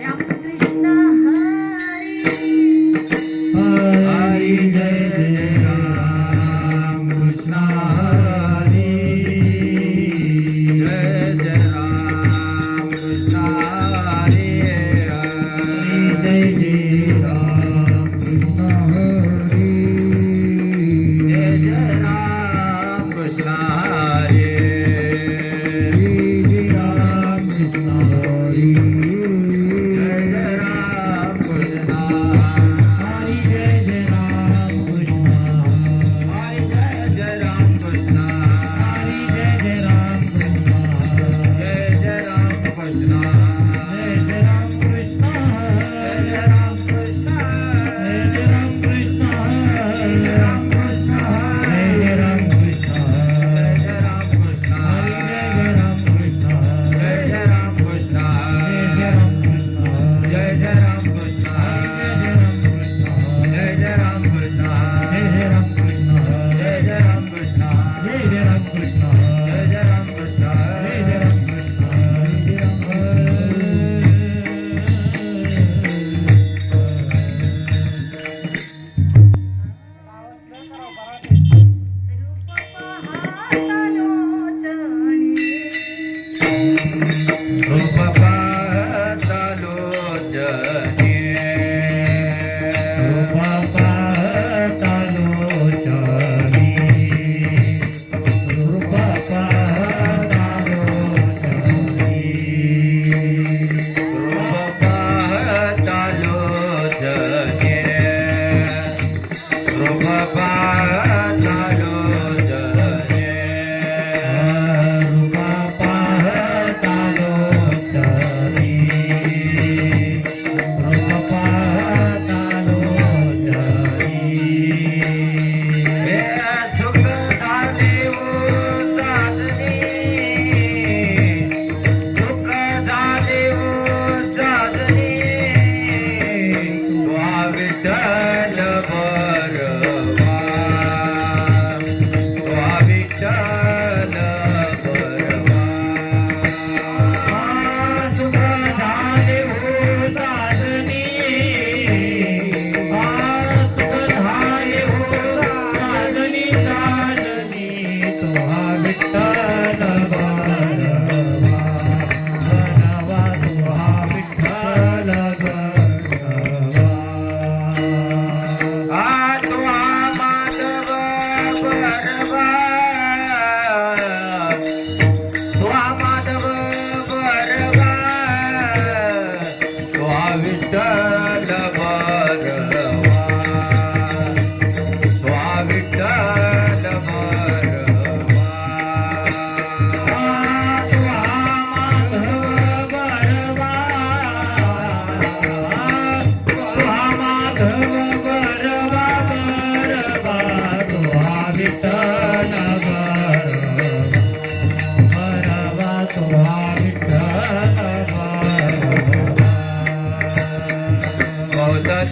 रामकृष्ण हरी हरी जय जय राम कृष्ण हरी जय जय राम कृष्ण हरी जय जय राम कृष्ण हरी जय जय राम कृष्ण हरी जय राम कृष्ण हरी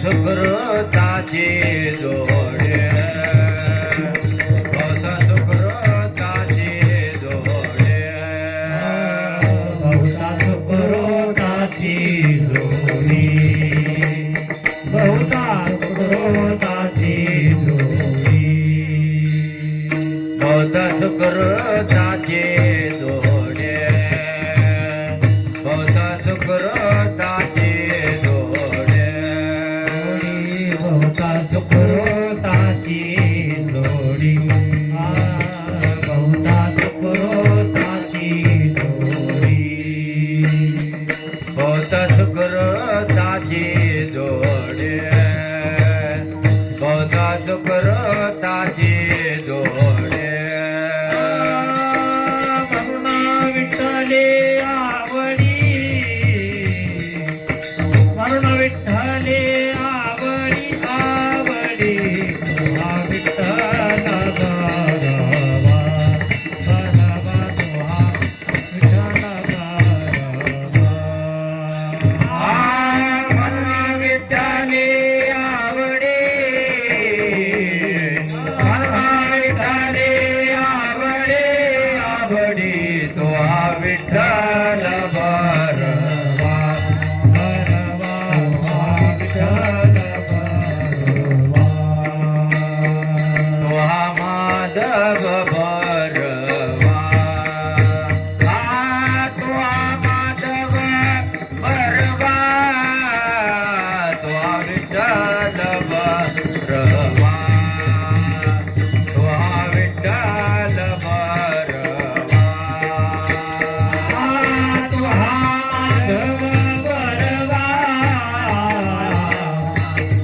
सुकृताचे जोडे बहुत सुकृताचे जोडे बहुत सुकृताची जोडी बहुत सुकृताची जोडी बहुत सुकृताचे जोडे बहुत सुकृताचे सुकृताची जोडी बहुता सुकृताची जोडी बहुत विठ्ठल भरवा विठ्ठल भरवा तो हा माधव भरवा तो हा माधव भरवा तो हा विठ्ठल भरवा तो हा विठ्ठल भरवा तो हा माधव भरवा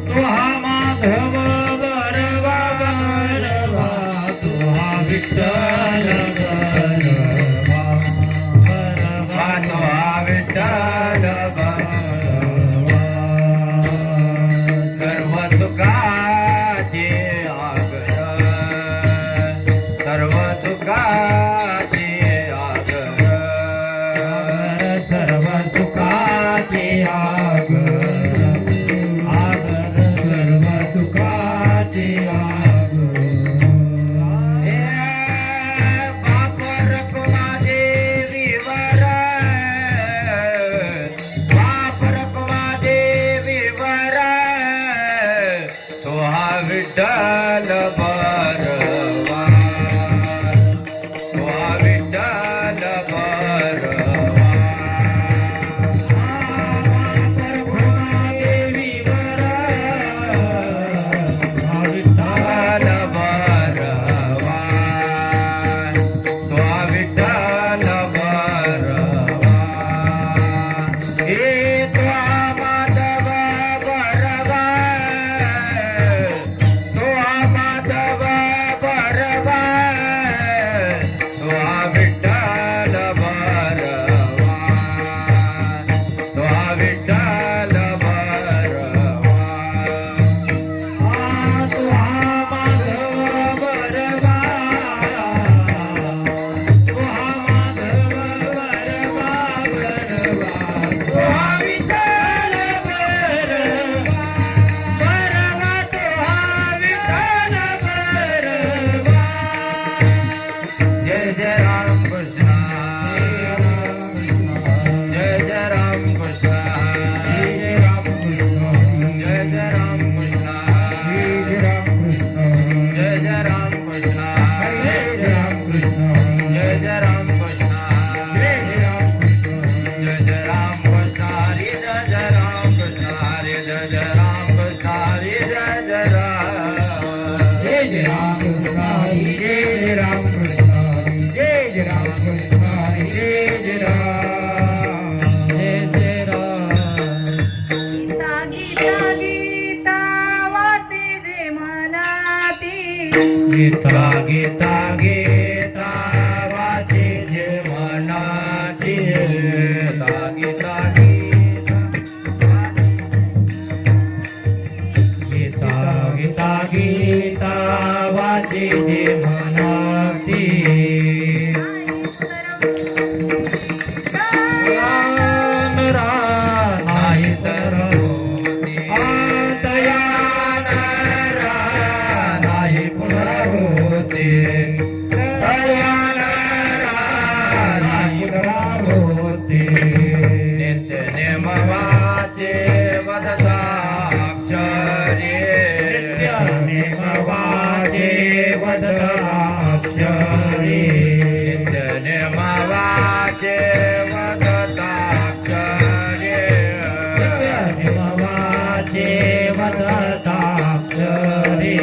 तो हा माधव भरवा भरवा तो हा विठ्ठल भरवा भरवा तो हा विठ्ठल भरवा सर्व सुखाचे आगर सर्व सुखाचे आगर सर्व सुखाचे आगर आगर सर्व सुखाचे आगर हे बापर कुमादेवीवर बापर कुमादेवीवर तो हा विठ्ठल भरवा तो हा विठ्ठल भरवा देवीवर विठ्ठल भरवा तो हा विठ्ठल भरवा हे तो हा माधव भरवा तो हा माधव भरवा तो हा विठ्ठल भरवा तो हा विठ्ठल भरवा तो हा माधव भरवा तो हा माधव भरवा भरवा तो हा विठ्ठल भरवा भरवा तो हा विठ्ठल भरवा जय जय राम कृष्ण जय जय राम कृष्ण जय राम कृष्ण जय जय राम कृष्ण जय राम कृष्ण जय जय राम कृष्ण जय राम कृष्ण जय जय राम कृष्ण जय राम कृष्ण जय जय राम कृष्ण हरे जय जय राम कृष्ण हरे जय जय राम कृष्ण हरे जय जय राम जय राम कृष्ण हरि जय राम कृष्ण हरि जय राम कृष्ण हरि जय राम जय राम गीता गीता गीता वाचे जे मनाती गीता गीता गीता वाचे जे मनाची गीता गीता गीता गीता गीता वाचे जे मनाती राम राम नाही तर दयान नाही पुनरावृत्ती दयान नाही पुनरावृत्ती नित्य नेमवाचे वदताक्षरे नित्यनेमवाचे वदताक्षरे नित्य नेमवाचे वदताक्षरे नित्यनेमवाचे वदताक्षरे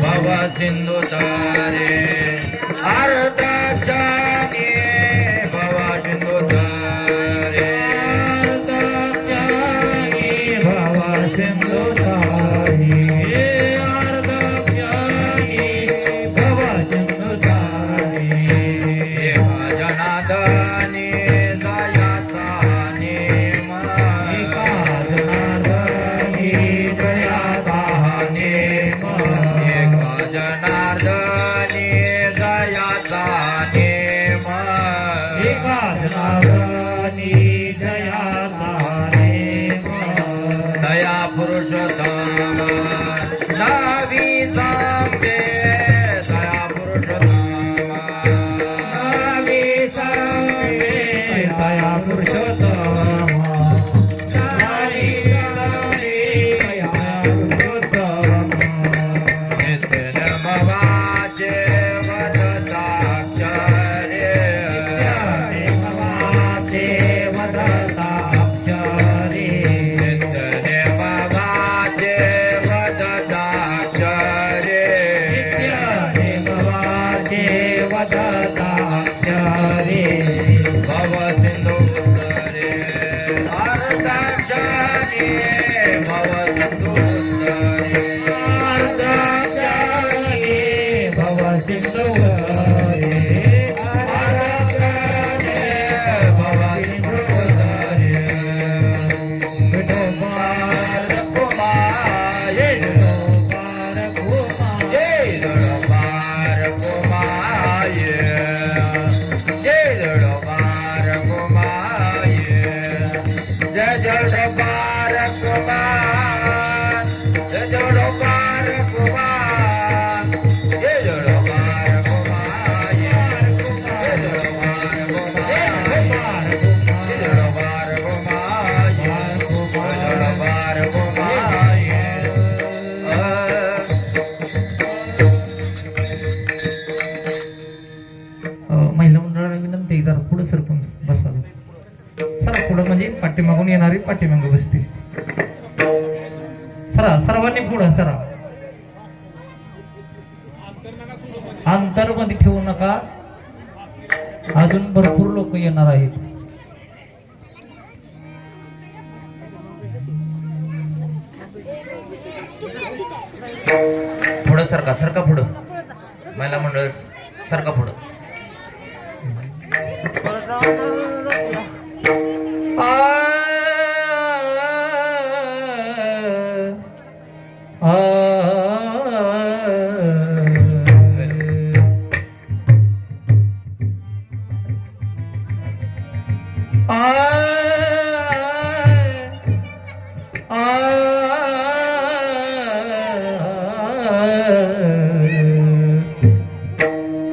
भव सिंधु तारे अर्धक्षणे भव सिंधु तारे अर्धक्षणे भव सिंधुतारी अर्धक्षणे भव सिंधुतारी एका जनार्दनी दयाचा नेम एका जनार्दनी दयाचा नेम एका जनार्दनी दयाचा नेम एका जनार्दनी दयाचा नेम दया पुरुषोत्तम नावी सांबे दया पुरुषोत्तम नावी सांबे दया पुरुषोत्तम सारी सारी या पुरुषोत्तम नित्यनमवाचे वदताक्षरे नित्यनेमवाचे वदताक्षरे नित्यनमवाचे वदताक्षरे नित्यनेमवाचे वदताक्षरे भव सिंधु उत्तरे भारताक्षरे भव सिंधु उत्तरे भव सिंधुवरे महिला मंडळाला विनंती जरा पुढे सरपंच बसावं सरा पुढं म्हणजे पाठीमागून येणारी पाठीमागं बसतील सरा सर्वांनी पुढं सरा अंतर मध्ये ठेवू नका अजून भरपूर लोक येणार आहेत पुढं सरका सरका पुढं महिला मंडळ सरका पुढं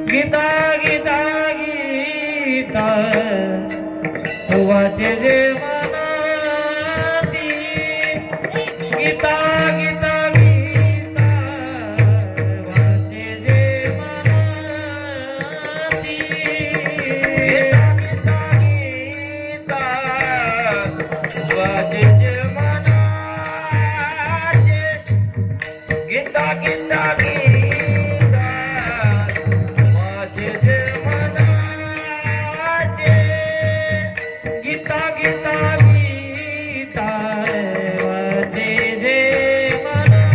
गीता गीता गीता वाचे जे मनाती गीता गीता गीता वाचे जे मनाती गीता गीता गीता गीता गीता गीता वाचे जे मनाते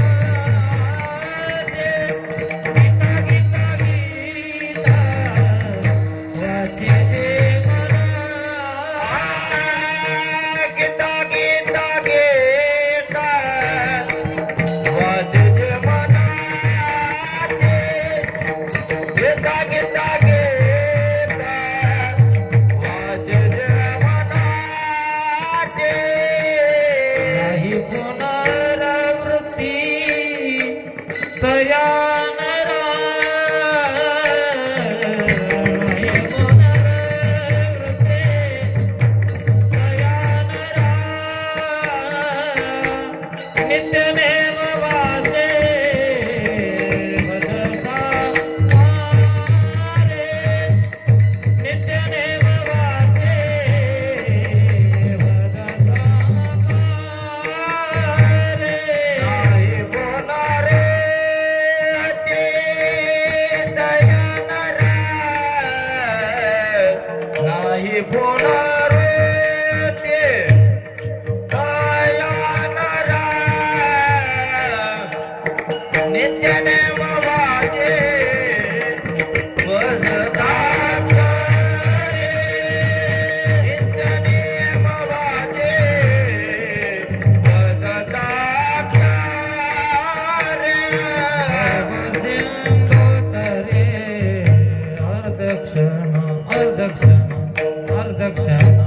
गीता गीता गीता वाचे जे मनाते गीता गीता गीता वाचे जे मनाते गीता गीता गीता वाचे जे मनाते नाही पुनरावृत्ती तया नरा नाही पुनरावृत्ती तया नरा नित्यनेम वाचे वदता मारे नित्यनेम वाचे वदता मारे नाही बोलारे ते दयानरा नाही बोलारे ते दयानरा नित्यनेम वाचे वदता करे नित्यनेम वाचे वदता करे अर्धक्षण अर्धक्षण अर्धक्षण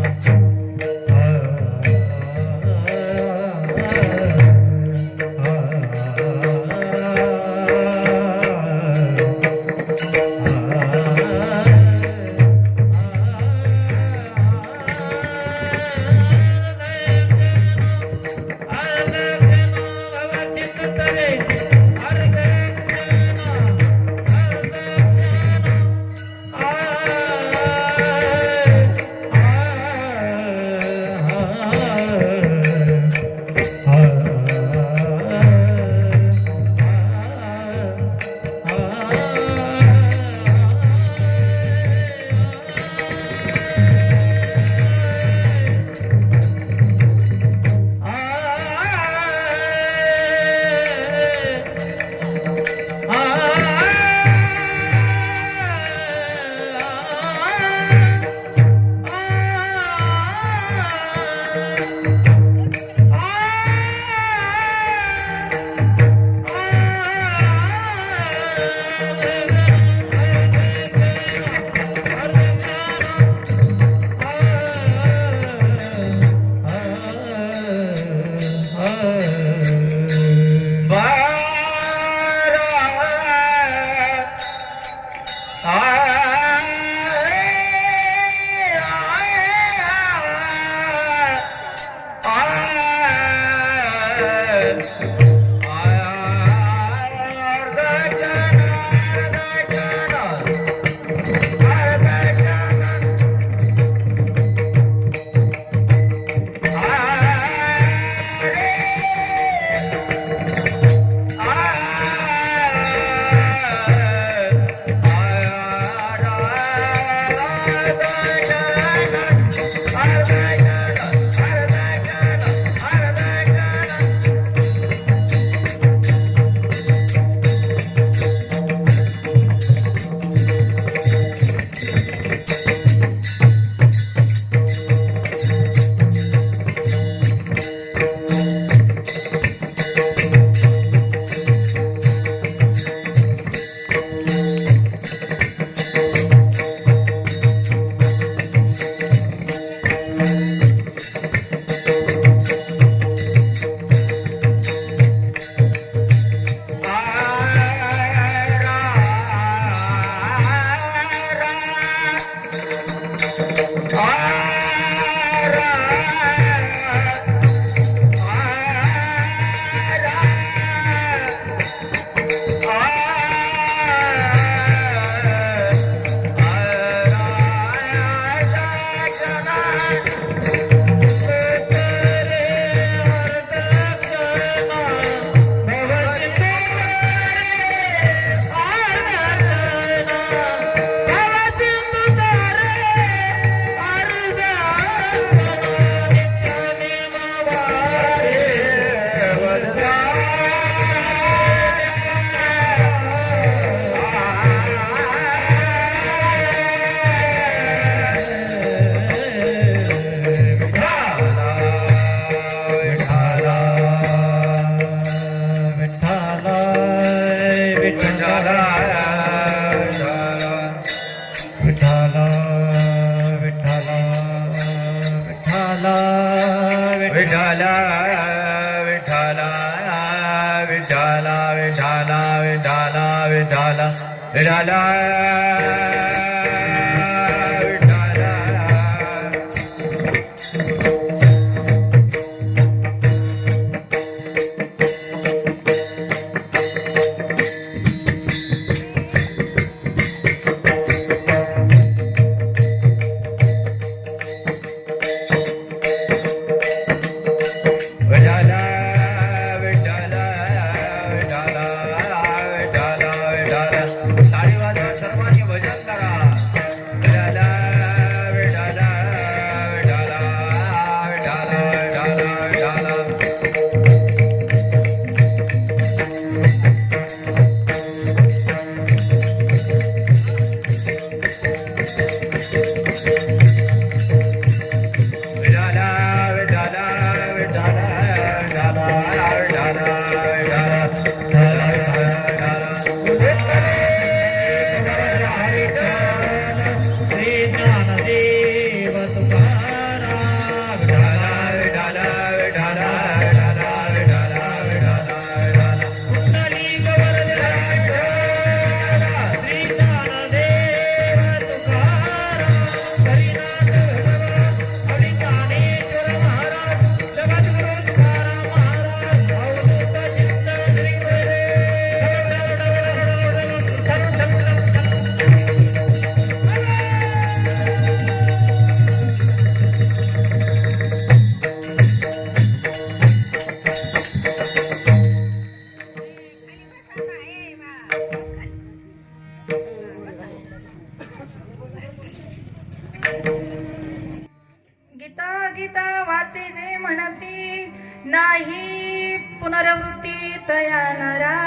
गीता गीता वाचे जे म्हणती नाही पुनरवृत्ती तया नरा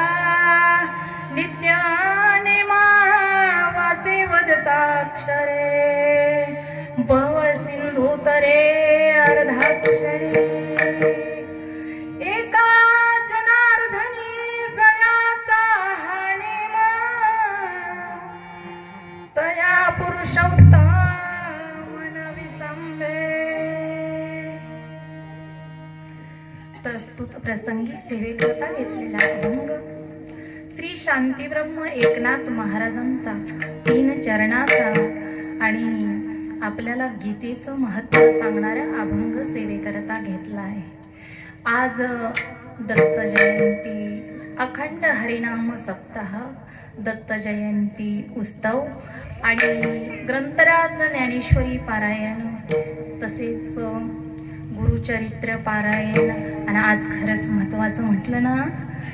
नित्याने वाचे वदताक्षरे भव सिंधू तरे अर्धाक्षरे एका जनार्दनी जयाचा हाणेमा तया पुरुषोत्तम प्रस्तुत प्रसंगी सेवेकरता घेतलेला अभंग श्री शांती ब्रह्म एकनाथ महाराजांचा 3 चरणाचा आणि आपल्याला गीतेचं महत्त्व सांगणारा अभंग सेवेकरता घेतला आहे. आज दत्त जयंती, अखंड हरिनाम सप्ताह, दत्त जयंती उत्सव आणि ग्रंथराज ज्ञानेश्वरी पारायण तसेच गुरुचरित्र पारायण आणि आज खरंच महत्त्वाचं म्हटलं ना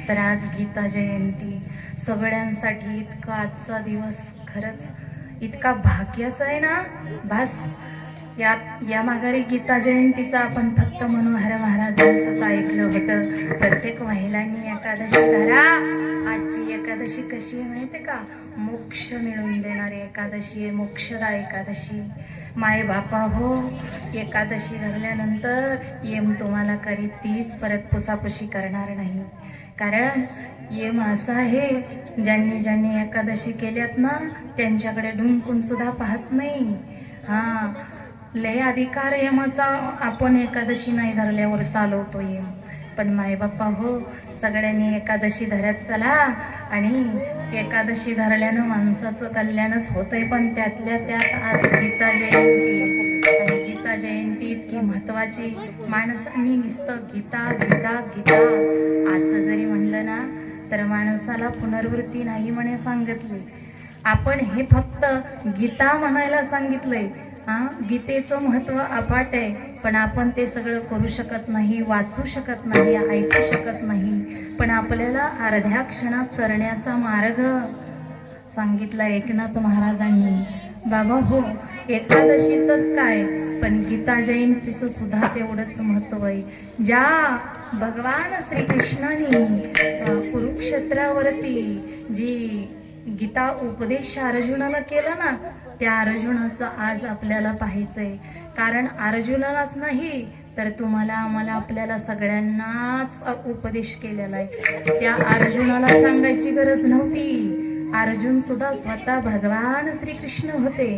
तर आज गीता जयंती. सगळ्यांसाठी इतका आजचा दिवस खरंच इतका भाग्याचा आहे ना. बस या माघारी गीता जयंतीचा आपण फक्त मनोहर महाराजांचंच ऐकलं होतं. प्रत्येक महिलांनी एकादशी धरा. आजची एकादशी कशी आहे माहिती आहे का? मोक्ष मिळवून देणारी एकादशी आहे, मोक्षदा एकादशी. माय बापा हो, एकादशी धरल्यानंतर येम तुम्हाला करीत तीच परत पुसापुशी करणार नाही. कारण येम असं आहे, ज्यांनी एकादशी केल्यात ना त्यांच्याकडे डुंकून सुद्धा पाहत नाही. हां, लय अधिकार यमाचा आपण एकादशी नाही धरल्यावर चालवतो येम. पण माय बाप्पा हो, सगळ्यांनी एकादशी धरत चला. आणि एकादशी धरल्यानं माणसाचं कल्याणच होतंय. पण त्यातल्या त्यात आज गीता जयंती आणि गीता जयंती इतकी महत्त्वाची. माणसांनी नुसतं गीता गीता गीता असं जरी म्हणलं ना तर माणसाला पुनर्वृत्ती नाही म्हणे सांगितली. आपण हे फक्त गीता म्हणायला सांगितलंय. गीतेचं महत्त्व अफाट आहे, पण आपण ते सगळं करू शकत नाही, वाचू शकत नाही, ऐकू शकत नाही. पण आपल्याला अर्ध्या क्षणात करण्याचा मार्ग सांगितला एकनाथ महाराजांनी. बाबा हो, एकादशीचंच काय, पण गीता जयंतीचं सुद्धा तेवढंच महत्त्व आहे. ज्या भगवान श्रीकृष्णाने कुरुक्षेत्रावरती जी गीता उपदेश अर्जुनाला केला ना, त्या अर्जुनाचं आज आपल्याला पाहायचंय. कारण अर्जुनालाच नाही तर तुम्हाला, आम्हाला, आपल्याला सगळ्यांनाच उपदेश केलेला आहे. त्या अर्जुनाला सांगायची गरज नव्हती. अर्जुन सुद्धा स्वतः भगवान श्रीकृष्ण होते.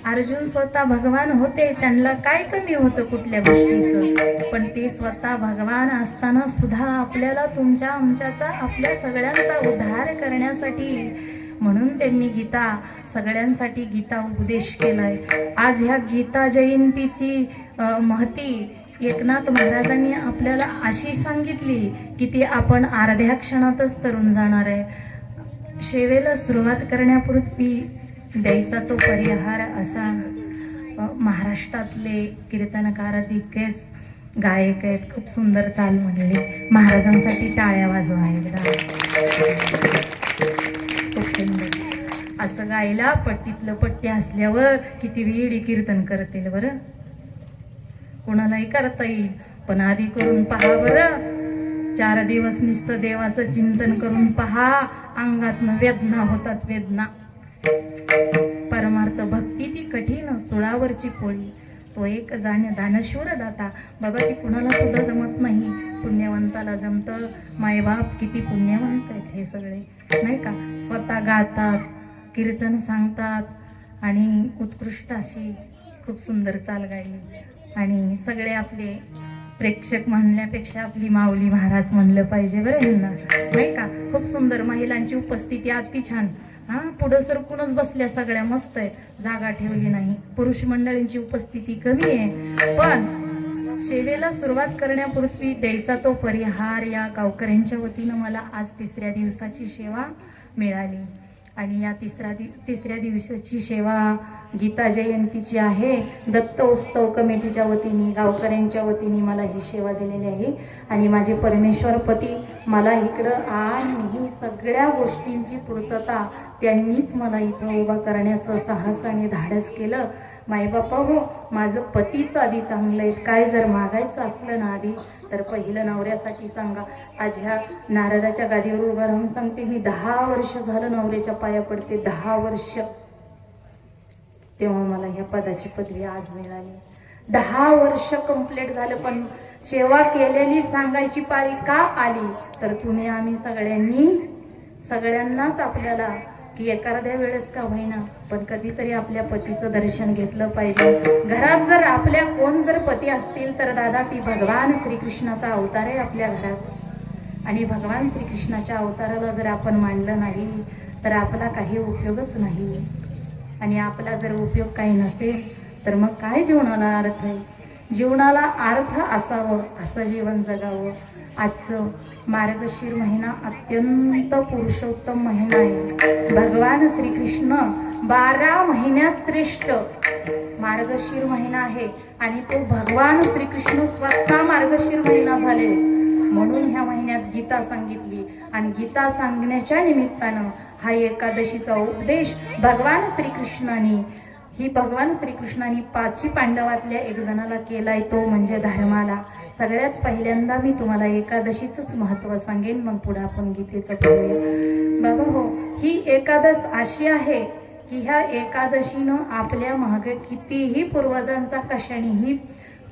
अर्जुन स्वतः भगवान होते. त्यांना काय कमी होतं कुठल्या गोष्टीचं, पण ते स्वतः भगवान असताना सुद्धा आपल्याला, तुमच्या, आमच्याचा, आपल्या सगळ्यांचा उद्धार करण्यासाठी म्हणून त्यांनी गीता, सगळ्यांसाठी गीता उपदेश केलाय. आज ह्या गीता जयंतीची महती एकनाथ महाराजांनी आपल्याला अशी सांगितली की ती आपण अर्ध्या क्षणातच तरून जाणार आहे. सेवेला सुरुवात करण्यापूर्वी द्यायचा तो परिहार असा. महाराष्ट्रातले कीर्तनकार, दिग्गज गायक आहेत, खूप सुंदर चाल म्हणले. महाराजांसाठी टाळ्या वाजवा एकदा. खूप सुंदर असं गायला पट्टीतलं पट्टी असल्यावर किती वेळी कीर्तन करतील बरं. कोणालाही करता येईल, पण आधी करून पहा बरं. 4 दिवस नुसतं देवाचं चिंतन करून पहा, अंगातनं वेदना होतात, वेदना. परमार्थ भक्ती ती कठीण, सुळावरची पोळी. तो एक दानशूर दाता. बाबा ती कुणाला सुद्धा जमत नाही, पुण्यवंताला जमतं. मायबाप किती पुण्यवंत आहेत हे सगळे, नाही का. स्वतः गातात, कीर्तन सांगतात आणि उत्कृष्ट अशी खूप सुंदर चाल गायली. आणि सगळे आपले प्रेक्षक म्हणण्यापेक्षा आपली माऊली महाराज म्हणलं पाहिजे बरं ह्यांना, नाही का. खूप सुंदर महिलांची उपस्थिती अति छान. पुढं सरकूनच बसल्या सगळ्या, मस्त आहे, जागा ठेवली नाही. पुरुष मंडळींची उपस्थिती कमी आहे, पण सेवेला सुरुवात करण्यापूर्वी द्यायचा तो परिहार या गावकऱ्यांच्या वतीनं मला आज 3ऱ्या दिवसाची सेवा मिळाली. आणि या तिसऱ्या दिवसाची सेवा गीता जयंतीची आहे. दत्त उत्सव कमिटीच्या वतीने, गावकऱ्यांच्या वतीने मला ही सेवा दिलेली आहे. आणि माझे परमेश्वर पती मला इकडं आणि ही सगळ्या गोष्टींची पूर्तता त्यांनीच मला इथं उभा करण्याचं साहस आणि धाडस केलं. मायबापा हो, माझं पतीचं आधी चांगलं आहे. काय जर मागायचं असलं ना आधी, तर पहिलं नवऱ्यासाठी सांगा. आज ह्या नारदाच्या गादीवर उभं राहून सांगते मी, 10 वर्ष झालं नवऱ्याच्या पाया पडते, 10 वर्ष. तेव्हा मला ह्या पदाची पदवी आज मिळाली. 10 वर्ष कंप्लीट झालं, पण सेवा केलेली सांगायची पाळी का आली, तर तुम्ही, आम्ही सगळ्यांनाच आपल्याला की एखाद्या वेळेस का होईना, पण कधीतरी आपल्या पतीचं दर्शन घेतलं पाहिजे. घरात जर आपल्या कोण जर पती असतील तर दादा, ती भगवान श्रीकृष्णाचा अवतार आहे आपल्या घरात. आणि भगवान श्रीकृष्णाच्या अवताराला जर आपण मानलं नाही तर आपला काही उपयोगच नाही. आणि आपला जर उपयोग काही नसेल तर मग काय जीवनाला अर्थ आहे. जीवनाला अर्थ असावं असं जीवन जगावं. आजचं मार्गशीर महिना अत्यंत पुरुषोत्तम महिना आहे. भगवान श्रीकृष्ण 12 महिन्यात श्रेष्ठ मार्गशीर महिना आहे. आणि तो भगवान श्रीकृष्ण स्वतः मार्गशीर महिना झाले, म्हणून ह्या महिन्यात गीता सांगितली. आणि गीता सांगण्याच्या निमित्तानं हा एकादशीचा उपदेश भगवान श्रीकृष्णाने 5 पांडवातल्या एक जणाला केलाय, तो म्हणजे धर्माला. सगळ्यात पहिल्यांदा मी तुम्हाला एकादशीचंच महत्त्व सांगेन, मग पुढे आपण गीतेचं बोलूया. बाबा हो, ही एकादश अशी आहे की ह्या एकादशीनं आपल्या मागे कितीही पूर्वजांचा कशानेही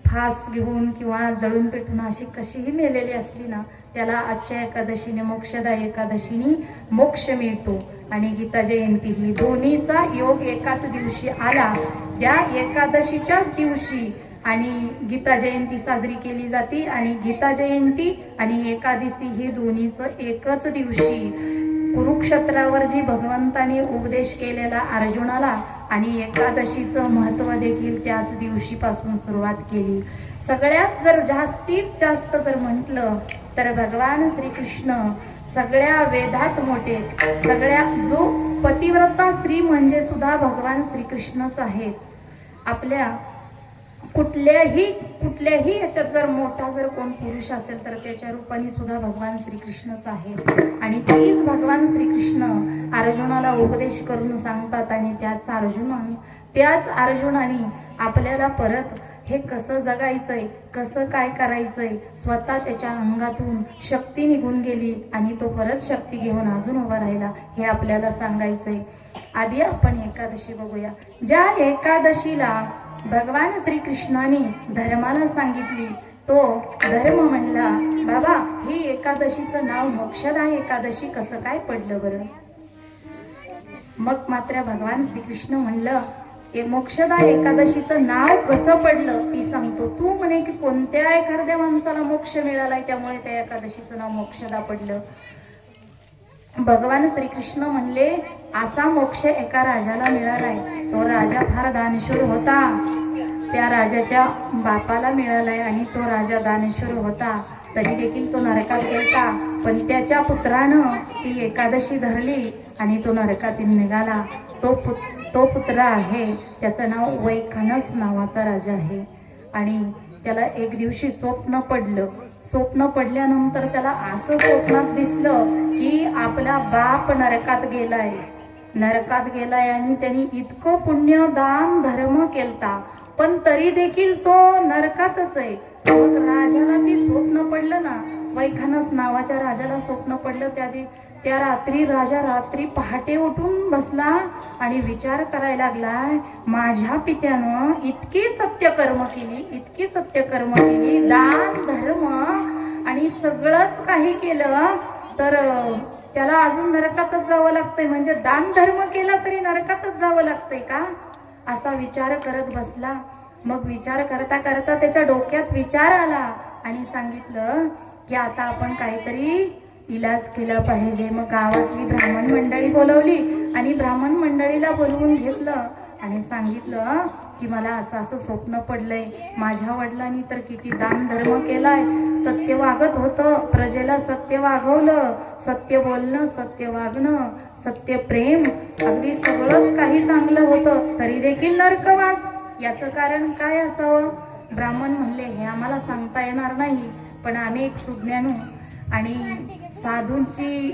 फास घेऊन किंवा जळून पेटून अशी कशीही मेलेली असली ना, त्याला आजच्या एकादशीने, मोक्षदा एकादशीने मोक्ष मिळतो. आणि गीता जयंती ही दोन्हीचा योग एकाच दिवशी आला. त्या एकादशीच्याच दिवशी आणि गीता जयंती साजरी केली जाते. आणि गीता जयंती आणि एकादशी हे दोन्हीचं एकच दिवशी कुरुक्षेत्रावर जी भगवंताने उपदेश केलेला अर्जुनाला, आणि एकादशीचं महत्त्व देखील त्याच दिवशीपासून सुरुवात केली. सगळ्यात जर जास्तीत जास्त जर म्हटलं तर भगवान श्रीकृष्ण सगळ्या वेदात मोठे, सगळ्या जो पतिव्रता स्त्री म्हणजे सुद्धा भगवान श्रीकृष्णच आहेत. आपल्या कुठल्याही याच्यात जर मोठा जर कोण पुरुष असेल तर त्याच्या रूपाने सुद्धा भगवान श्रीकृष्णच आहे. आणि तीच भगवान श्रीकृष्ण अर्जुनाला उपदेश करून सांगतात आणि त्याच अर्जुनाने आपल्याला परत हे कसं जगायचंय, कसं काय करायचंय, स्वतः त्याच्या अंगातून शक्ती निघून गेली आणि तो परत शक्ती घेऊन अजून उभा राहिला, हे आपल्याला सांगायचंय. आधी आपण एकादशी बघूया. ज्या एकादशीला भगवान श्रीकृष्णाने धर्माला सांगितली, तो धर्म म्हणला, बाबा ही एकादशीचं नाव मोक्षदा एकादशी कसं काय पडलं बरं? मग मात्र भगवान श्रीकृष्ण म्हणलं, मोक्षदा एकादशीचं नाव कसं पडलं ती सांगतो. तू म्हणे की कोणत्या एखाद्या माणसाला मोक्ष मिळालाय त्यामुळे त्या एकादशीचं नाव मोक्षदा पडलं. भगवान श्रीकृष्ण म्हणले, असा मोक्ष एका राजाला मिळालाय. तो राजा फार दानशूर होता. त्या राजाच्या बापाला मिळालाय आणि तो राजा दानशूर होता. तरी देखील तो नरकात गेला. पण त्याच्या पुत्रानं ती एकादशी धरली आणि तो नरकातून निघाला. तो पुत्र आहे, त्याचं नाव वैखानस नावाचा राजा आहे. आणि त्याला एक दिवशी स्वप्न पडलं. स्वप्न पडल्यानंतर त्याला असं स्वप्नात दिसलं की आपला बाप नरकात गेलाय आणि त्यांनी इतकं पुण्य दान धर्म केलता, पण तरी देखील तो नरकातच आहे. मग राजाला ती स्वप्न पडलं ना, वैखानस नावाच्या राजाला स्वप्न पडलं. त्या रात्री राजा पहाटे उठून बसला आणि विचार करायला लागलाय, माझ्या पित्यानं इतकी सत्यकर्म केली, दान धर्म आणि सगळंच काही केलं, तर त्याला अजून नरकातच जावं लागतंय. म्हणजे दान धर्म केला तरी नरकातच जावं लागतंय का? असा विचार करत बसला. मग विचार करता करता त्याच्या डोक्यात विचार आला आणि सांगितलं की आता आपण काहीतरी इलाज केला पाहिजे. मग गावातली ब्राह्मण मंडळी बोलवली आणि ब्राह्मण मंडळीला बोलवून घेतलं आणि सांगितलं की मला असं स्वप्न पडलंय. माझ्या वडिलांनी तर किती दान धर्म केलाय, सत्य वागत होतं, प्रजेला सत्य वागवलं, सत्य बोलणं, सत्य वागणं, सत्य प्रेम, अगदी सगळंच काही चांगलं होतं, तरी देखील नरकवास. याचं कारण काय असावं? ब्राह्मण म्हणले, हे आम्हाला सांगता येणार नाही, पण आम्ही एक सुज्ञानू आणि साधूंची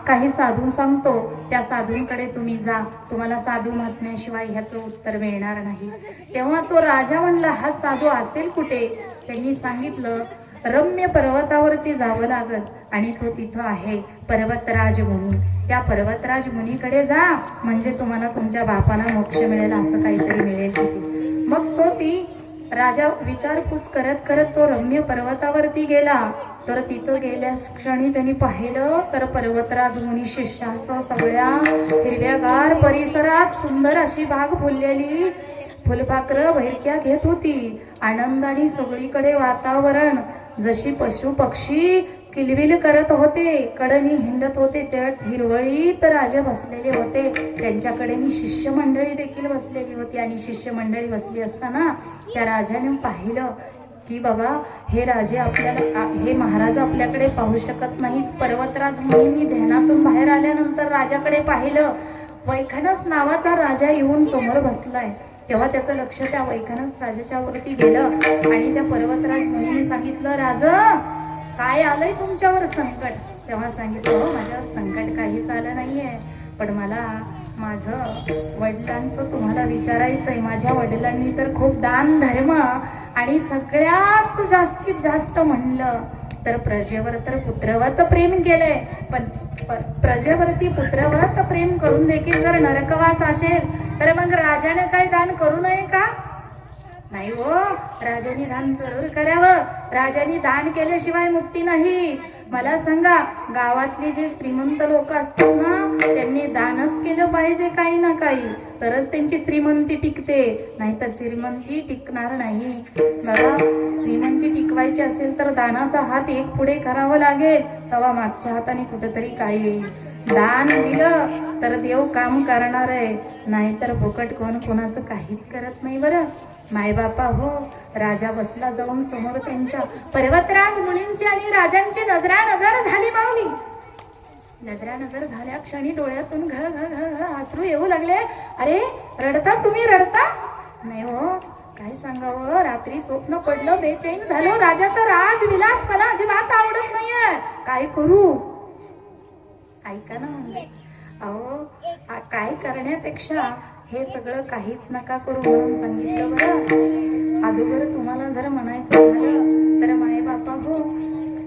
काही साधू सांगतो, त्या साधूंकडे तुम्ही जा, तुम्हाला साधू महात्म्याशिवाय ह्याचं उत्तर मिळणार नाही. तेव्हा तो राजा म्हणला, हा साधू असेल कुठे? त्यांनी सांगितलं, रम्य पर्वतावरती जावं लागत आणि तो तिथं आहे, पर्वतराज मुनी. त्या पर्वतराज मुनीकडे जा, म्हणजे तुम्हाला तुमच्या बापाला मोक्ष मिळेल, असं काहीतरी मिळेल तिथे. मग ती राजा विचारपूस करत करत तो रम्य पर्वतावरती गेला. तर तिथं गेल्यास क्षणी त्यांनी पाहिलं तर पर्वतराज मुनी शिष्यासह सगळ्या हिरव्यागार परिसरात सुंदर अशी बाग फुललेली, फुलपाखरं बहिरक्या घेत होती. आनंदाने सगळीकडे वातावरण, जशी पशु पक्षी किलबिल करत होते, कडनी हिंडत होते, त्यात हिरवळीत राजा बसलेले होते, त्यांच्याकडे शिष्यमंडळी देखील बसलेली होती. आणि शिष्यमंडळी बसली असताना त्या राजाने पाहिलं की बाबा हे राजे हे महाराज आपल्याकडे पाहू शकत नाहीत. पर्वतराज मुनींनी ध्यानातून बाहेर आल्यानंतर राजाकडे पाहिलं, वैखानस नावाचा राजा येऊन समोर बसलाय. तेव्हा त्याचं लक्ष त्या वैखानस राजाच्या वरती गेलं आणि त्या पर्वतराज मुनीने सांगितलं, राजा काय आलंय तुमच्यावर संकट? तेव्हा सांगितलं, माझ्यावर संकट काहीच आलं नाहीये, पण मला माझं वडिलांचं तुम्हाला विचारायचंय. माझ्या वडिलांनी तर खूप दान धर्म आणि सगळ्यात जास्तीत जास्त म्हणलं तर प्रजेवर तर पुत्रवत प्रेम केलंय, पण प्रजेवरती पुत्रवत प्रेम करून देखील जर नरकवास असेल तर मग राजाने काही दान करू नये का? नाही हो, राजाने दान जरूर करावं. राजाने दान केल्याशिवाय मुक्ती नाही. मला सांगा, गावातले जे श्रीमंत लोक असतात ना, त्यांनी दानच केलं पाहिजे काही ना काही, तरच त्यांची श्रीमंती टिकते, नाहीतर श्रीमंती टिकणार नाही. बघा, श्रीमंती टिकवायची असेल तर दानाचा हात एक पुढे करावं लागेल, तेव्हा मागच्या हाताने कुठेतरी काय येईल. दान दिलं तर देव काम करणार आहे, नाहीतर फुकट कोण कोणाचं काहीच करत नाही. बरं, मायबापा हो, राजा बसला जाऊन समोर त्यांच्या. पर्वतराज मुनींची आणि राजांची नजरानजर झाली माऊली. नजरानजर झाल्या क्षणी डोळ्यातून घळ घळ घळ घळ अश्रू येऊ लागले. अरे रडता तुम्ही, रडता? नाही हो, काय सांगावं, रात्री स्वप्न पडलं, बेचैन झालो. राजाचा राजविलास मला अजिबात आवडत नाहीये, काय करू? ऐका ना म्हणजे, अहो काय करण्यापेक्षा हे सगळं काहीच नका करू म्हणून सांगितलं बरं. अगोदर तुम्हाला जर म्हणायचं झालं तर माय बापा हो,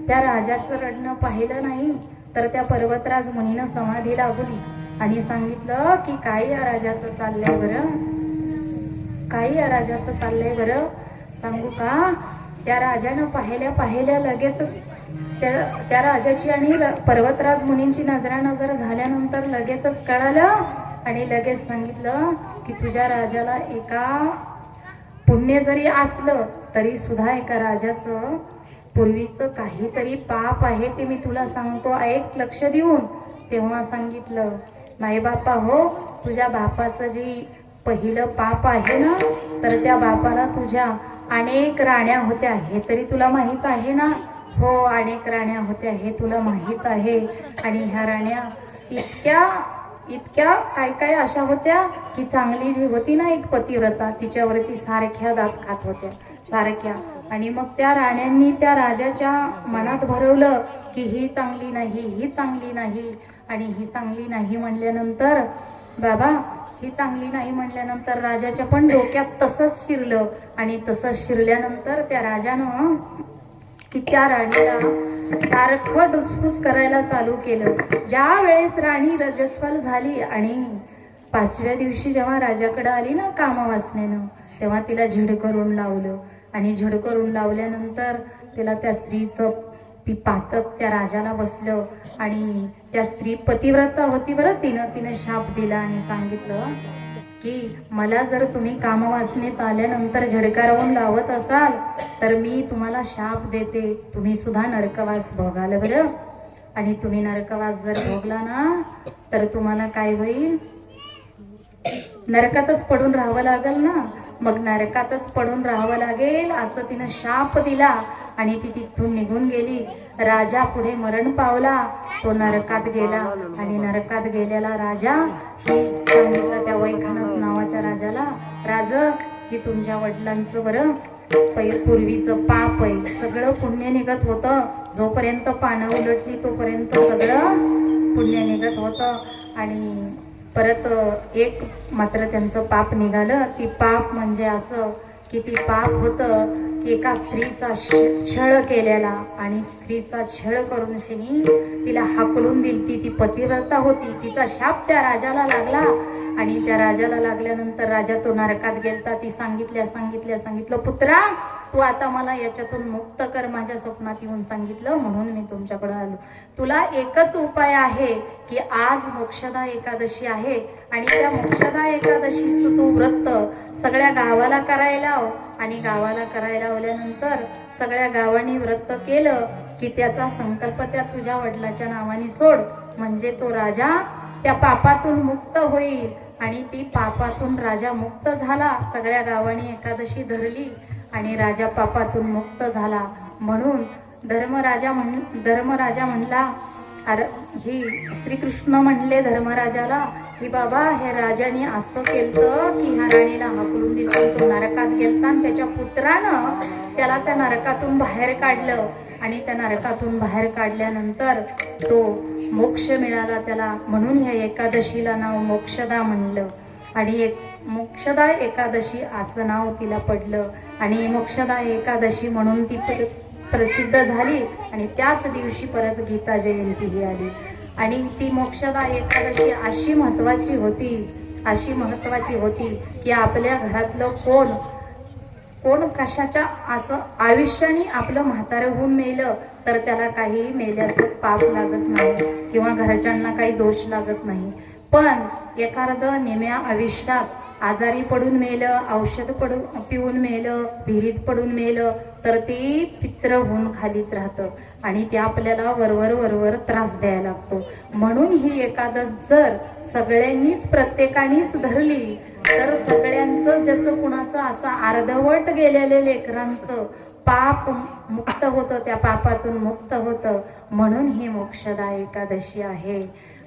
त्या राजाचं रडणं पाहिलं नाही तर त्या पर्वतराज मुनीनं समाधी लावली आणि सांगितलं की काय या राजाचं चाललंय बरं, काय या राजाचं चाललंय बरं. सांगू का, त्या राजानं पाहिल्या लगेचच त्या राजाची आणि पर्वतराज मुनींची नजरानजर झाल्यानंतर लगेचच कळालं आणि लगेच सांगितलं की तुझ्या राजाला एका पुण्य जरी असलं तरी सुद्धा एका राजाचं पूर्वीचं काहीतरी पाप आहे, ते मी तुला सांगतो, ऐक लक्ष देऊन. तेव्हा सांगितलं, मायबापा हो, तुझ्या बापाचं जी पहिलं पाप आहे ना, तर त्या बापाला तुझ्या अनेक राण्या होत्या, हे तरी तुला माहित आहे ना? हो, अनेक राण्या होत्या हे तुला माहित आहे. आणि ह्या राण्या इतक्या काय अशा होत्या की चांगली जी होती ना एक पतिव्रता, तिच्यावरती सारख्या दात खात होत्या, सारख्या. आणि मग त्या राण्यांनी त्या राजाच्या मनात भरवलं की ही चांगली नाही, ही चांगली नाही. आणि ही चांगली नाही म्हणल्यानंतर, बाबा ही चांगली नाही म्हणल्यानंतर राजाच्या पण डोक्यात तसंच शिरलं. आणि तसंच शिरल्यानंतर त्या राजानं की त्या राणीला सारखं डुसफूस करायला चालू केलं. ज्या वेळेस राणी रजस्वल झाली आणि 5व्या दिवशी जेव्हा राजाकडे आली ना कामवासनेनं, तेव्हा तिला झिड करून लावलं. आणि झिड करून लावल्यानंतर तिला त्या स्त्रीचं ती पातक त्या राजाला बसलं. आणि त्या स्त्री पतिव्रता होती बरं, तिनं शाप दिला आणि सांगितलं की मला जर तुम्ही कामवासनेत आल्यानंतर झडकारावून लावत असाल तर मी तुम्हाला शाप देते, तुम्ही सुद्धा नरकवास भोगाल बरं. आणि तुम्ही नरकवास जर भोगला ना तर तुम्हाला काय होईल, नरकातच पडून राहावं लागेल ना. मग नरकातच पडून राहावं लागेल असं तिनं शाप दिला आणि ती तिथून निघून गेली. राजा पुढे मरण पावला, तो नरकात गेला. आणि नरकात गेलेला राजा हे सांगितलं त्या वैखानस नावाच्या राजाला, राज की तुमच्या वडिलांचं बरं पूर्वीचं पाप आहे, सगळं पुण्य निघत होतं, जोपर्यंत पानं उलटली तोपर्यंत सगळं पुण्य निघत होतं. आणि परत एक मात्र त्यांचं पाप निघालं. ती पाप म्हणजे असं की ती पाप होतं एका स्त्रीचा छळ केलेला. आणि स्त्रीचा छळ करून शिनी तिला हाकलून दिली. ती पतिव्रता होती, तिचा शाप त्या राजाला लागला. आणि त्या राजाला लागल्यानंतर राजा तो नरकात गेलता. ती सांगितलं, पुत्रा तू आता मला याच्यातून मुक्त कर, माझ्या स्वप्नात येऊन सांगितलं म्हणून मी तुमच्याकडे आलो. तुला एकच उपाय आहे की आज मोक्षदा एकादशी आहे आणि त्या मोक्षदा एकादशीचं तू व्रत सगळ्या गावाला करायला लाव. आणि गावाला करायला लावल्यानंतर सगळ्या गावांनी व्रत केलं की त्याचा संकल्प त्या तुझ्या वडिलाच्या नावाने सोड, म्हणजे तो राजा त्या पापातून मुक्त होईल. आणि ती पापातून राजा मुक्त झाला. सगळ्या गावांनी एकादशी धरली आणि राजा पापातून मुक्त झाला. म्हणून धर्मराजा म्हणला, अरे ही श्रीकृष्ण म्हणले धर्मराजाला की बाबा हे राजाने असं केलं की ह्या राणीला हाकलून दिलं, तो नरकात गेलता आणि त्याच्या पुत्रानं त्याला त्या नरकातून बाहेर काढलं. आणि त्या नरकातून बाहेर काढल्यानंतर तो मोक्ष मिळाला त्याला, म्हणून या एकादशीला नाव मोक्षदा म्हणलं. आणि मोक्षदा एकादशी असं नाव तिला पडलं. आणि मोक्षदा एकादशी म्हणून ती प्रसिद्ध झाली. आणि त्याच दिवशी परत गीता जयंती ही आली. आणि ती मोक्षदा एकादशी अशी महत्वाची होती की आपल्या घरातलं कोण कशाच्या असं आयुष्याने आपलं म्हातारं होऊन मेलं तर त्याला काही मेल्याचं पाप लागत नाही किंवा घरच्यांना काही दोष लागत नाही. पण एखादं निम्या आयुष्यात आजारी पडून मेलं, औषध पिऊन मेलं, विहिरीत पडून मेलं तर ते पित्र होऊन खालीच राहतं आणि ते आपल्याला वरवर त्रास द्यायला लागतो. म्हणून ही एकादश जर सगळ्यांनीच प्रत्येकानेच धरली तर सगळ्यांचं ज्याचं कुणाचं असं अर्धवट गेलेले लेकरांचं पाप मुक्त होतं, त्या पापातून मुक्त होतं. म्हणून ही मोक्षदा एकादशी आहे.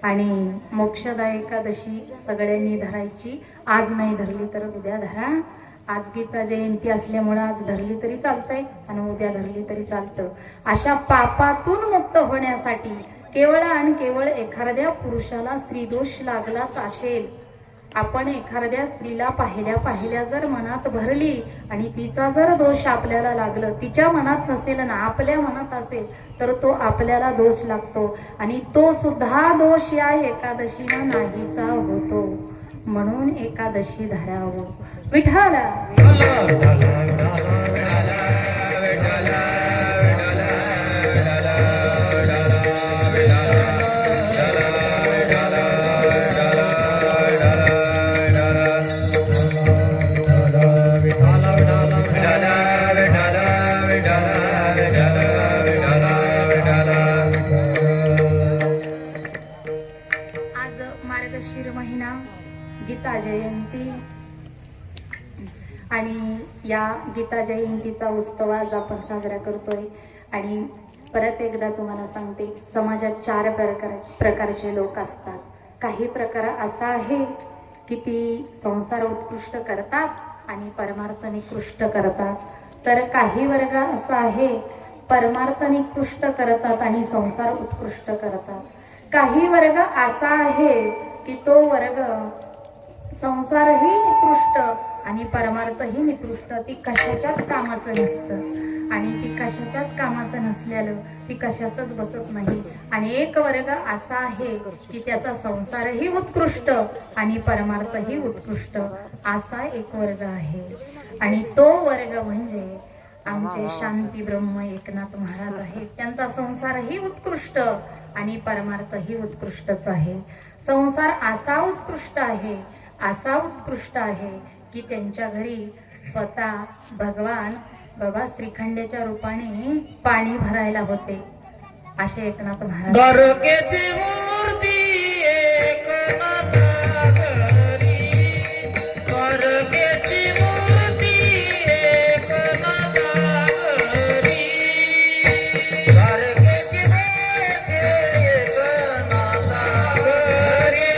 आणि मोक्षदा एकादशी सगळ्यांनी धरायची. आज नाही धरली तर उद्या धरा. आज गीता जयंती असल्यामुळं आज धरली तरी चालतंय आणि उद्या धरली तरी चालतं. अशा पापातून मुक्त होण्यासाठी केवळ आणि केवळ एखाद्या पुरुषाला स्त्रीदोष लागलाच असेल, आपण एखाद्या स्त्रीला पाहिल्या जर मनात भरली आणि तिचा जर दोष आपल्याला लागलं, तिच्या मनात नसेल ना आपल्या मनात असेल, तर तो आपल्याला दोष लागतो आणि तो सुद्धा दोष या एकादशीनं नाहीसा होतो. म्हणून एकादशी धरावं. विठाला आज मार्गशीर महिना, गीता जयंती आणि या गीता जयंतीचा उत्सव आज आपण साजरा करतोय. आणि परत एकदा तुम्हाला सांगते, समाजात 4 प्रकारचे लोक असतात. काही प्रकार असा आहे की ती संसार उत्कृष्ट करतात आणि परमार्थ निकृष्ट करतात. तर काही वर्ग असा आहे परमार्थ निकृष्ट करतात आणि संसार उत्कृष्ट करतात. काही वर्ग असा आहे की तो वर्ग संसारही निकृष्ट आणि परमार्थही निकृष्ट, ती कशाच्याच कामाचं नसतं आणि ती कशाच्याच कामाचं नसल्यानं ती कशातच बसत नाही. आणि एक वर्ग असा आहे की त्याचा संसारही उत्कृष्ट आणि परमार्थही उत्कृष्ट, असा एक वर्ग आहे. आणि तो वर्ग म्हणजे आमचे शांती ब्रह्म एकनाथ महाराज आहेत. त्यांचा संसारही उत्कृष्ट आणि परमार्थही उत्कृष्टच आहे. संसार असा उत्कृष्ट आहे की त्यांच्या घरी स्वतः भगवान बाबा श्रीखंडेच्या रूपाने पाणी भरायला होते, असे एकनाथ महाराज. द्वारकेची मूर्ती एकनाथा घरी, द्वारकेची मूर्ती एकनाथा घरी, द्वारकेची मूर्ती एकनाथा घरी,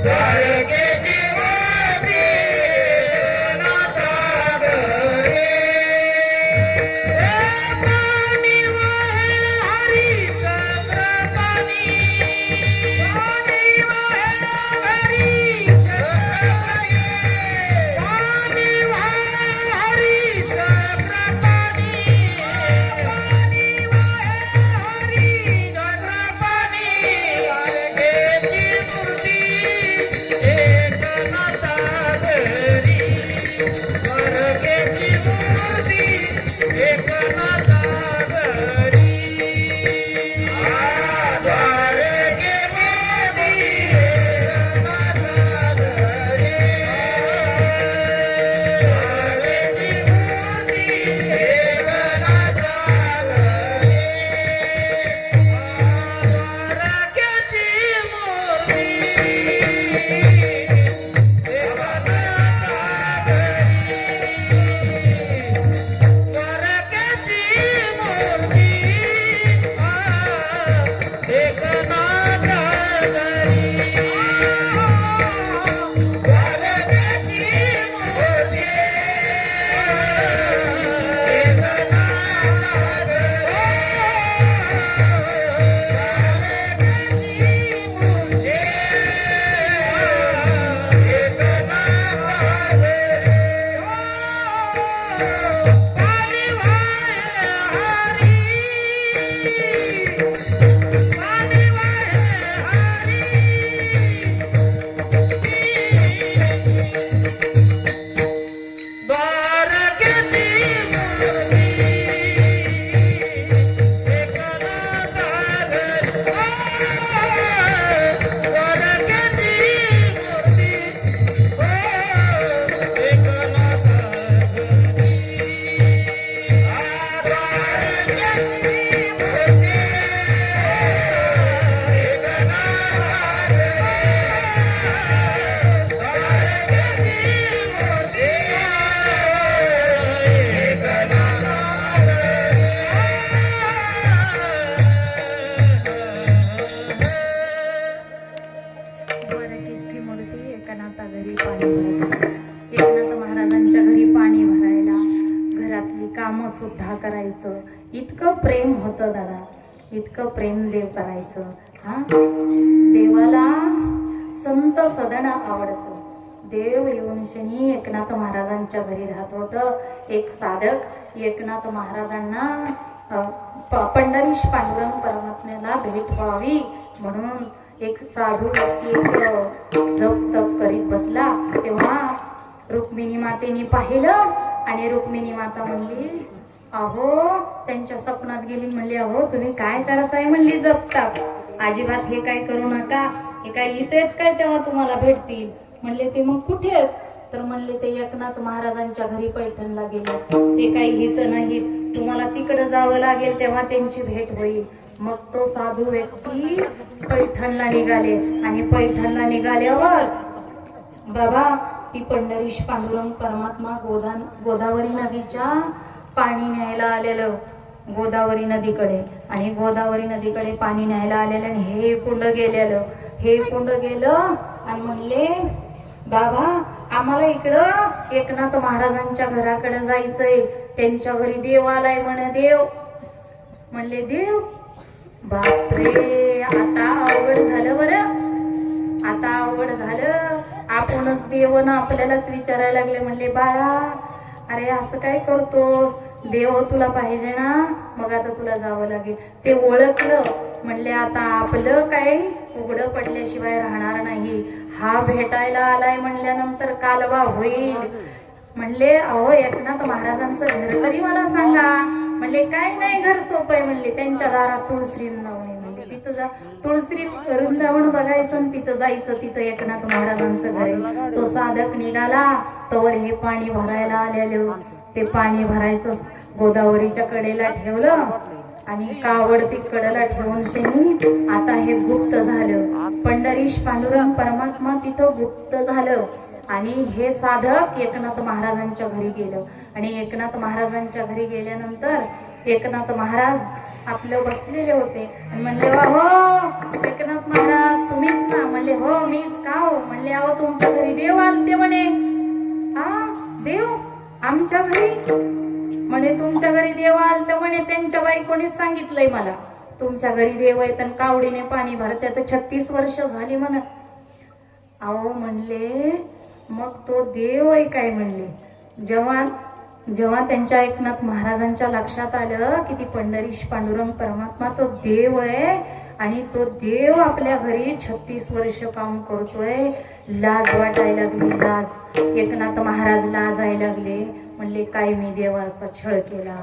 द्वारकेची मूर्ती एकनाथा घरी. पाणी वाहे हरीचंद्र पाणी, करायचं. इतकं प्रेम होतं दादा, इतकं प्रेम देव करायचं. हा, देवाला संत सदन आवडतं. देव येऊन शनी एकनाथ महाराजांच्या घरी राहत होतं. एक साधक एकनाथ महाराजांना पंढरीश पांडुरंग परमात्म्याला भेट व्हावी म्हणून एक साधू व्यक्ती एक जप तप करीत बसला. तेव्हा रुक्मिणी मातेने पाहिलं आणि रुक्मिणी माता म्हणली, अहो त्यांच्या स्वप्नात गेली. म्हणली, अहो तुम्ही काय करताय? म्हणली, जपताप. अजिबात हे काय करू नका, हे काय इथे आहेत काय तेव्हा तुम्हाला भेटतील. म्हणले, ते मग कुठे आहेत? तर म्हणले, ते एकनाथ महाराजांच्या घरी पैठणला गेले. ते काही हित नाहीत, तुम्हाला तिकडे जावं लागेल तेव्हा त्यांची भेट होईल. मग तो साधू व्यक्ती पैठणला निघाले आणि पैठणला निघाल्यावर बाबा ती पंढरीश पांडुरंग परमात्मा गोदावरी नदीच्या पाणी न्यायला आलेलं गोदावरी नदीकडे, आणि गोदावरी नदीकडे पाणी न्यायला आलेलं आणि हे कुंड गेलं आणि म्हणले, बाबा आम्हाला इकडं एकनाथ महाराजांच्या घराकडे जायचंय, त्यांच्या घरी देव आलाय म्हणे. देव म्हणले, देव? बापरे, आता अवघड झालं. बरं आता अवघड झालं. आपणच देव ना आपल्यालाच विचारायला लागले. म्हणले, बाळा अरे असं काय करतोस? देव तुला पाहिजे ना, मग आता तुला जावं लागेल. ते ओळखलं. म्हणले, आता आपलं काय उघडं पडल्याशिवाय राहणार नाही. हा भेटायला आलाय म्हणल्यानंतर कालवा होईल. म्हणले, अहो एकनाथ महाराजांचं घर तरी मला सांगा. म्हणले, काय नाही, घर सोपं आहे. म्हणले, त्यांच्या दारात तुळशी वृंदावन आहे. म्हणले, तिथं जा, तुळशी वृंदावन बघायचं आणि तिथं जायचं. तिथं एकनाथ महाराजांचं घर आहे. तो साधक निघाला तवर हे पाणी भरायला आलेलं. ते पाणी भरायचं गोदावरीच्या कडेला ठेवलं आणि कावड ती कडेला ठेवून शेनी आता हे गुप्त झालं. पंढरीश पांडुरंग परमात्मा तिथं गुप्त झालं आणि हे साधक एकनाथ महाराजांच्या घरी गेलं. आणि एकनाथ महाराजांच्या घरी गेल्यानंतर एकनाथ महाराज आपलं बसलेले होते आणि म्हणले, हो एकनाथ महाराज तुम्हीच ना? म्हणले, हो मीच. का हो? म्हणले, अहो तुमच्या घरी देव आलते म्हणे. देव आमच्या घरी? म्हणे, तुमच्या घरी देव आलते म्हणे. त्यांच्या बायकोनीच सांगितलंय मला तुमच्या घरी देव आहे, तर कावडीने पाणी भरते. तर 36 वर्ष झाली म्हण. अहो म्हणले, मग तो देव आहे काय? म्हणले, जेव्हा त्यांच्या एकनाथ महाराजांच्या लक्षात आलं की ती पंढरीश पांडुरंग परमात्मा तो देव आहे आणि तो देव आपल्या घरी 36 वर्ष काम करतोय, लाज वाटायला लागली. लाज. एकनाथ महाराज लाजायला लागले. म्हणले, काय मी देवाचा छळ केला?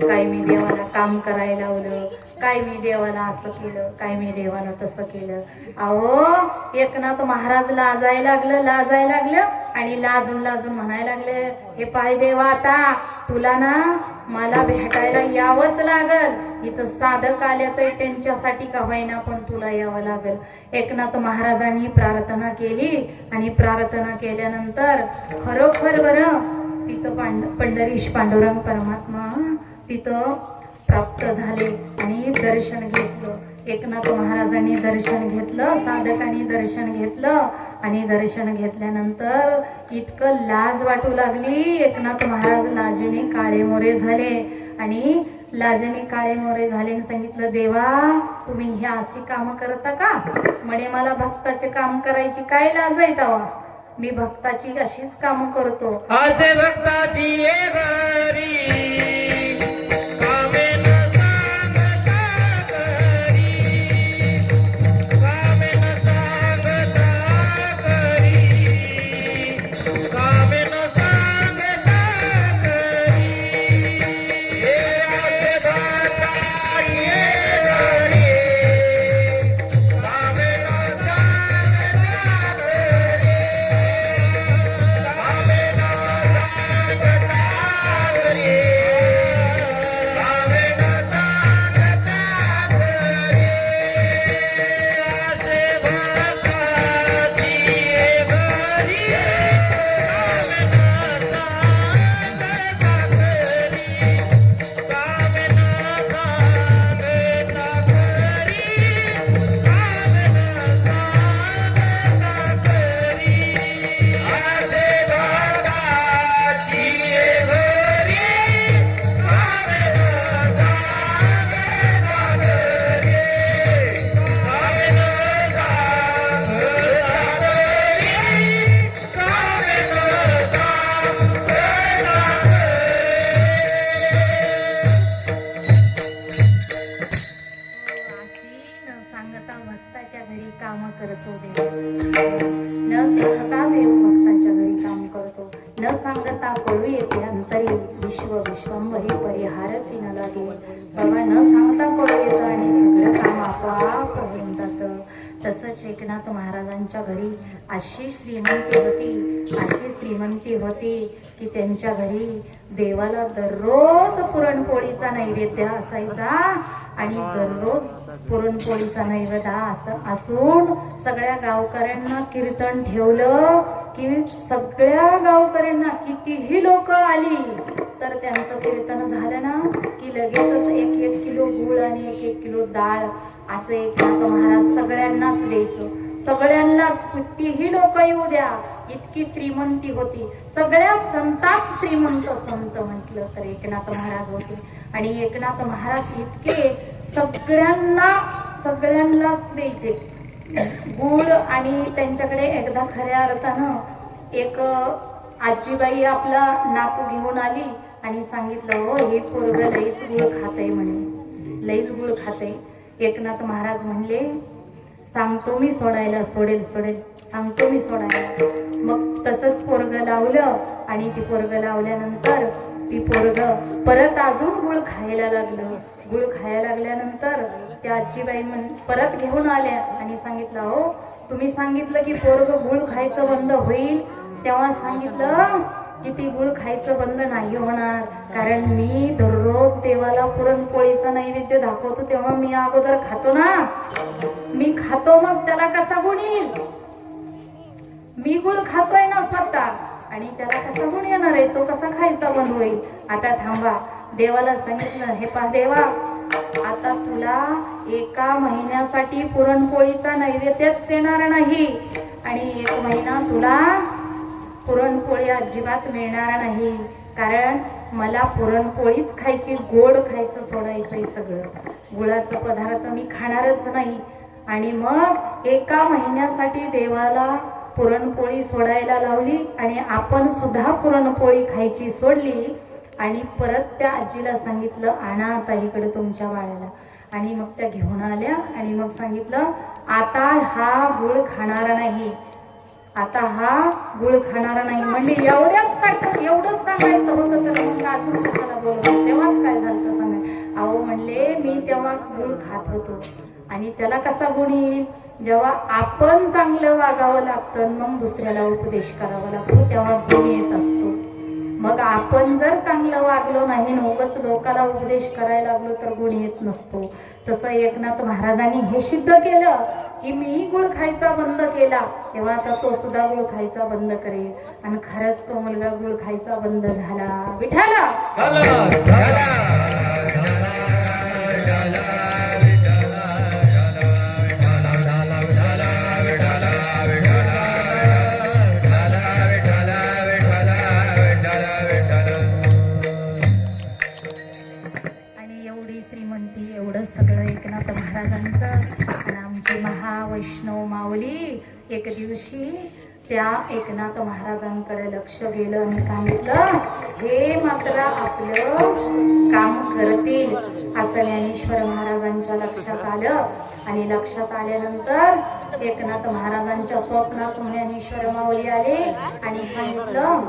काय मी देवाला काम करायला लावलं? काय मी देवाला असं केलं? काय मी देवाला तसं केलं? अहो एकनाथ महाराज लाजायला लागलं आणि लाजून म्हणायला लागले, हे पाय देवा, आता तुला ना मला भेटायला यावंच लागल. इथं साधक आले तर त्यांच्यासाठी का होईना पण तुला यावं लागल. एकनाथ महाराजांनी प्रार्थना केली आणि प्रार्थना केल्यानंतर खरोखर बरं तिथं पंढरीश पांडुरंग परमात्मा तिथं प्राप्त झाले आणि दर्शन घेतलं. एकनाथ महाराजांनी दर्शन घेतलं, साधकांनी दर्शन घेतलं आणि दर्शन घेतल्यानंतर इतकं लाज वाटू लागली. एकनाथ महाराज लाजेने काळेमोरे झाले आणि लाजेने काळेमोरे झाले आणि सांगितलं, देवा तुम्ही हे अशी कामं करता का? म्हणे, मला भक्ताचे काम करायची काय लाज आहे तवा? मी भक्ताची अशीच कामं करतो. असे भक्ताची ये घरी सांगता कळू येते अंतरी विश्व विश्वंभरी परिहारची न लागे. बाबा न सांगता कळू येतं आणि सगळं काम आपोआप होऊन जातं. तसंच एकनाथ महाराजांच्या घरी अशी श्रीमंती होती की त्यांच्या घरी देवाला दररोज पुरणपोळीचा नैवेद्य असायचा आणि दररोज पुरणपोळीचा नैवेद्य असं असून सगळ्या गावकऱ्यांना कीर्तन ठेवलं की सगळ्या गावकऱ्यांना कितीही लोक आली तर त्यांचं कीर्तन झालं ना की लगेचच 1-1 किलो गूळ आणि 1-1 किलो डाळ असं एकनाथ महाराज सगळ्यांनाच द्यायचं. सगळ्यांनाच कितीही लोक येऊ द्या. इतकी श्रीमंती होती. सगळ्या संतात श्रीमंत संत म्हटलं तर एकनाथ महाराज होते. आणि एकनाथ महाराज इतके सगळ्यांनाच द्यायचे गूळ. आणि त्यांच्याकडे एकदा खऱ्या अर्थानं एक आजीबाई आपला नातू घेऊन आली आणि सांगितलं हो हे पोरग लईच गुळ खातय म्हणे, लईच गुळ खातय. एकनाथ महाराज म्हणले सांगतो मी सोडायला, सोडेल सांगतो मी सोडायला. मग तसंच पोरग लावलं आणि ती पोरग लावल्यानंतर ती पोरग परत अजून गुळ खायला लागलं. गुळ खायला लागल्यानंतर त्या आजीबाई परत घेऊन आल्या आणि सांगितलं हो तुम्ही सांगितलं की पोरग गुळ खायचं बंद होईल, तेव्हा सांगितलं की ती गुळ खायचं बंद नाही होणार, कारण मी दररोज देवाला पुरणपोळीचा नैवेद्य दाखवतो तेव्हा मी अगोदर खातो ना, मी खातो मग त्याला कसा गुण येईल? मी गुळ खातोय ना स्वतः आणि त्याला कसा गुण येणार आहे? तो कसा खायचा बंद होईल? आता थांबा. देवाला सांगितलं हे पहा देवा, आता तुला 1 महिन्यासाठी पुरणपोळीचा नैवेद्यच देणार नाही आणि 1 महिना तुला पुरणपोळी अजिबात मिळणार नाही, कारण मला पुरणपोळीच खायची, गोड खायचं सोडायचंय सगळं, गुळाचं पदार्थ मी खाणारच नाही. आणि मग 1 महिन्यासाठी देवाला पुरणपोळी सोडायला लावली आणि आपण सुद्धा पुरणपोळी खायची सोडली. आणि परत त्या आजीला सांगितलं आणा आता इकडे तुमच्या बाळाला. आणि मग त्या घेऊन आल्या आणि मग सांगितलं आता हा गुळ खाणार नाही, आता हा गुळ खाणार नाही. म्हणजे एवढंच सांगायचं होतं तर मग अजून कशाला बोलवलं? तेव्हाच काय झालं सांगाय? अहो म्हणले मी तेव्हा गुळ खात होतो आणि त्याला कसा गुण येईल? जेव्हा आपण चांगलं वागावं लागतं मग दुसऱ्याला उपदेश करावा लागतो तेव्हा गुण येत असतो. मग आपण जर चांगलं वागलो नाही न उगाच लोकाला उपदेश करायला लागलो तर गुण येत नसतो. तसं एकनाथ महाराजांनी हे सिद्ध केलं की मी गुळ खायचा बंद केला तेव्हा आता तो सुद्धा गुळ खायचा बंद करेल. आणि खरंच तो मुलगा गुळ खायचा बंद झाला. विठाला महावैष्णव माऊली एक दिवशी त्या एकनाथ महाराजांकडे लक्ष गेलं आणि सांगितलं हे मात्र आपलं काम करतील असं ज्ञानेश्वर महाराजांच्या लक्षात आलं. आणि लक्षात आल्यानंतर एकनाथ महाराजांच्या स्वप्नात ज्ञानेश्वर माऊली आले आणि सांगितलं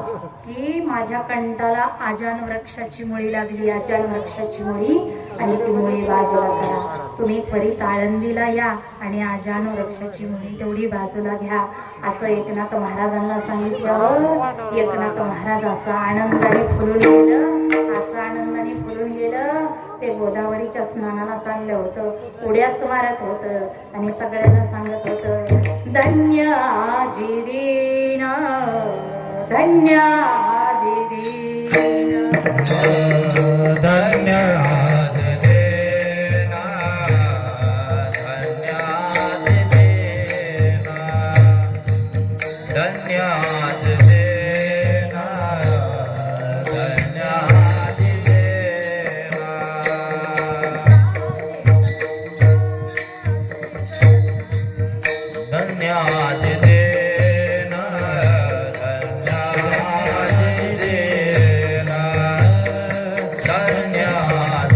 की माझ्या कंठाला आजान वृक्षाची मुळी लागली, आजान वृक्षाची मुळी, आणि ती मुळी बाजूला करा. तुम्ही त्वरित आळंदीला या आणि आजान वृक्षाची मुळी तेवढी बाजूला घ्या असं एकनाथ महाराजांना सांगितलं. एकनाथ महाराज असं आनंदाने फुलून गेलं, असं आनंदाने फुलून गेलं. ते गोदावरीच्या स्नानाला चाललं होतं, उड्याच मारत होतं आणि सगळ्यांना सांगत होतं धन्य आजी दीन, धन्य आजी दीन, धन्य धन्यवाद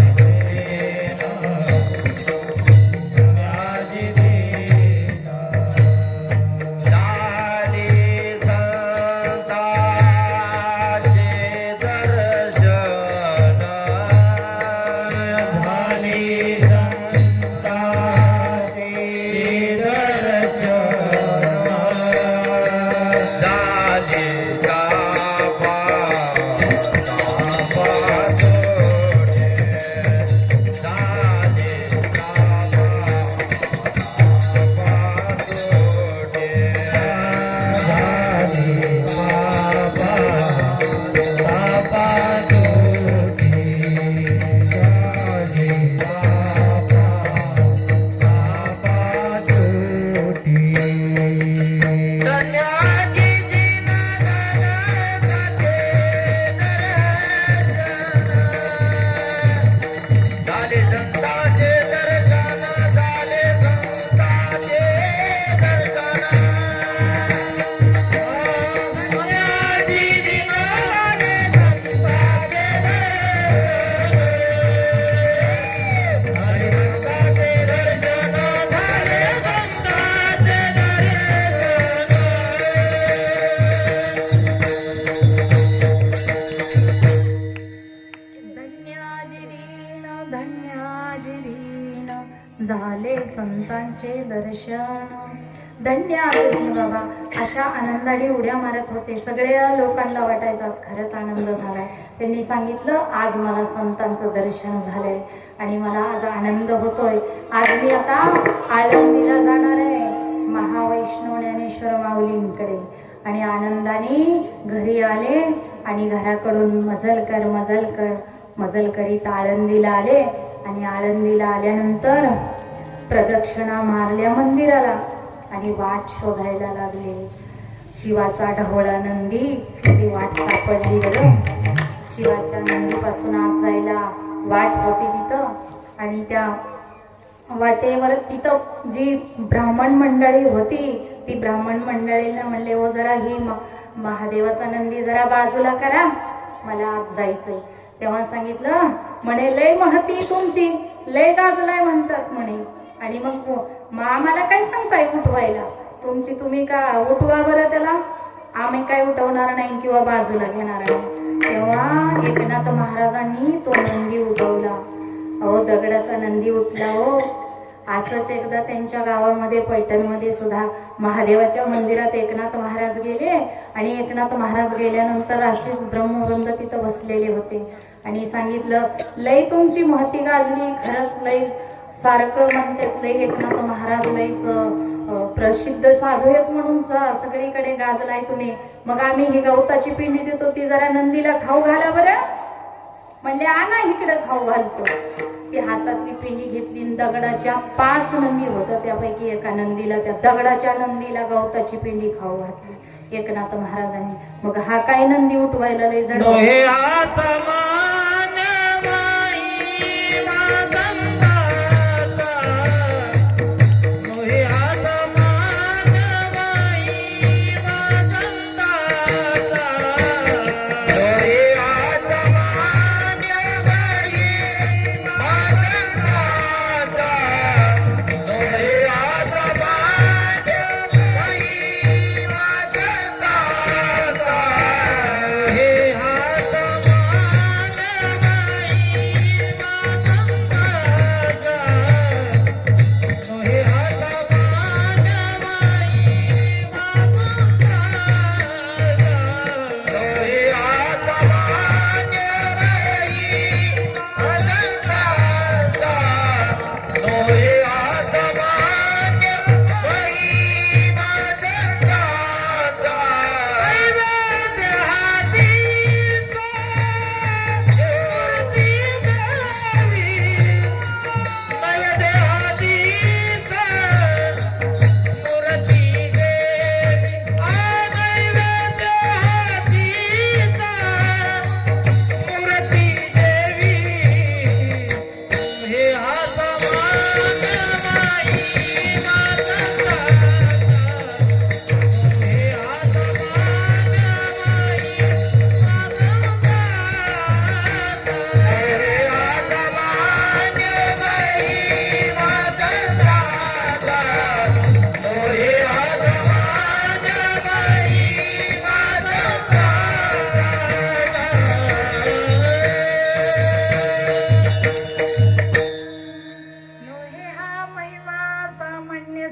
धन्याची दिनाचे दर्शन झाले संतांचे दर्शन झाले संतांचे धन्याजी दीन झाले संतांचे दर्शन. धन्याजी दीन बाबा अशा आनंदाने उड्या मारत होते. सगळ्या लोकांना वाटायचं आज खरंच आनंद झालाय. त्यांनी सांगितलं आज मला संतांचं दर्शन झालंय आणि मला आज आनंद होतोय. आज मी आता आळंदीला जाणार आहे महावैष्णव ज्ञानेश्वर माऊलींकडे. आणि आनंदाने घरी आले आणि घराकडून मजल करीत आळंदीला आले. आणि आळंदीला आल्यानंतर प्रदक्षिणा मारल्या मंदिराला आणि वाट शोधायला लागले. शिवाचा ढवळा नंदी ती वाट सापडली बरं. शिवाच्या नंदीपासून आत जायला वाट होती तिथं. आणि त्या वाटेवर तिथं जी ब्राह्मण मंडळी होती ती ब्राह्मण मंडळीला म्हणले हो जरा ही महादेवाचा नंदी जरा बाजूला करा मला आत जायचंय. तेव्हा सांगितलं म्हणे लय महती तुमची लय गाजलाय म्हणतात म्हणे. आणि मग आम्हाला काय सांगताय उठवायला तुमची तुम्ही का उठवा बरं त्याला आम्ही काय उठवणार नाही किंवा बाजूला घेणार नाही. तेव्हा एकनाथ महाराजांनी तो नंदी उठवला. अहो दगडाचा नंदी उठला हो. असंच एकदा त्यांच्या गावामध्ये पैठणमध्ये सुद्धा महादेवाच्या मंदिरात एकनाथ महाराज गेले. आणि एकनाथ महाराज गेल्यानंतर असेच ब्रह्मवृंद तिथं बसलेले होते. आणि सांगितलं लय तुमची महती गाजली खरंच लय सारखं म्हणतात लय एकनाथ महाराज लयच प्रसिद्ध साधू आहेत म्हणून सगळीकडे गाजलाय तुम्ही. मग आम्ही ही गवताची पिंडी देतो ती जरा नंदीला खाऊ घाला बरं. म्हणले आणा इकडं खाऊ घालतो. ती हातातली पिंडी घेतली. दगडाच्या 5 नंदी होतं त्यापैकी एका नंदीला त्या दगडाच्या नंदीला गवताची पिंडी खाऊ घातली एकनाथ महाराजांनी. मग हा काय नंदी उठवायला लय जड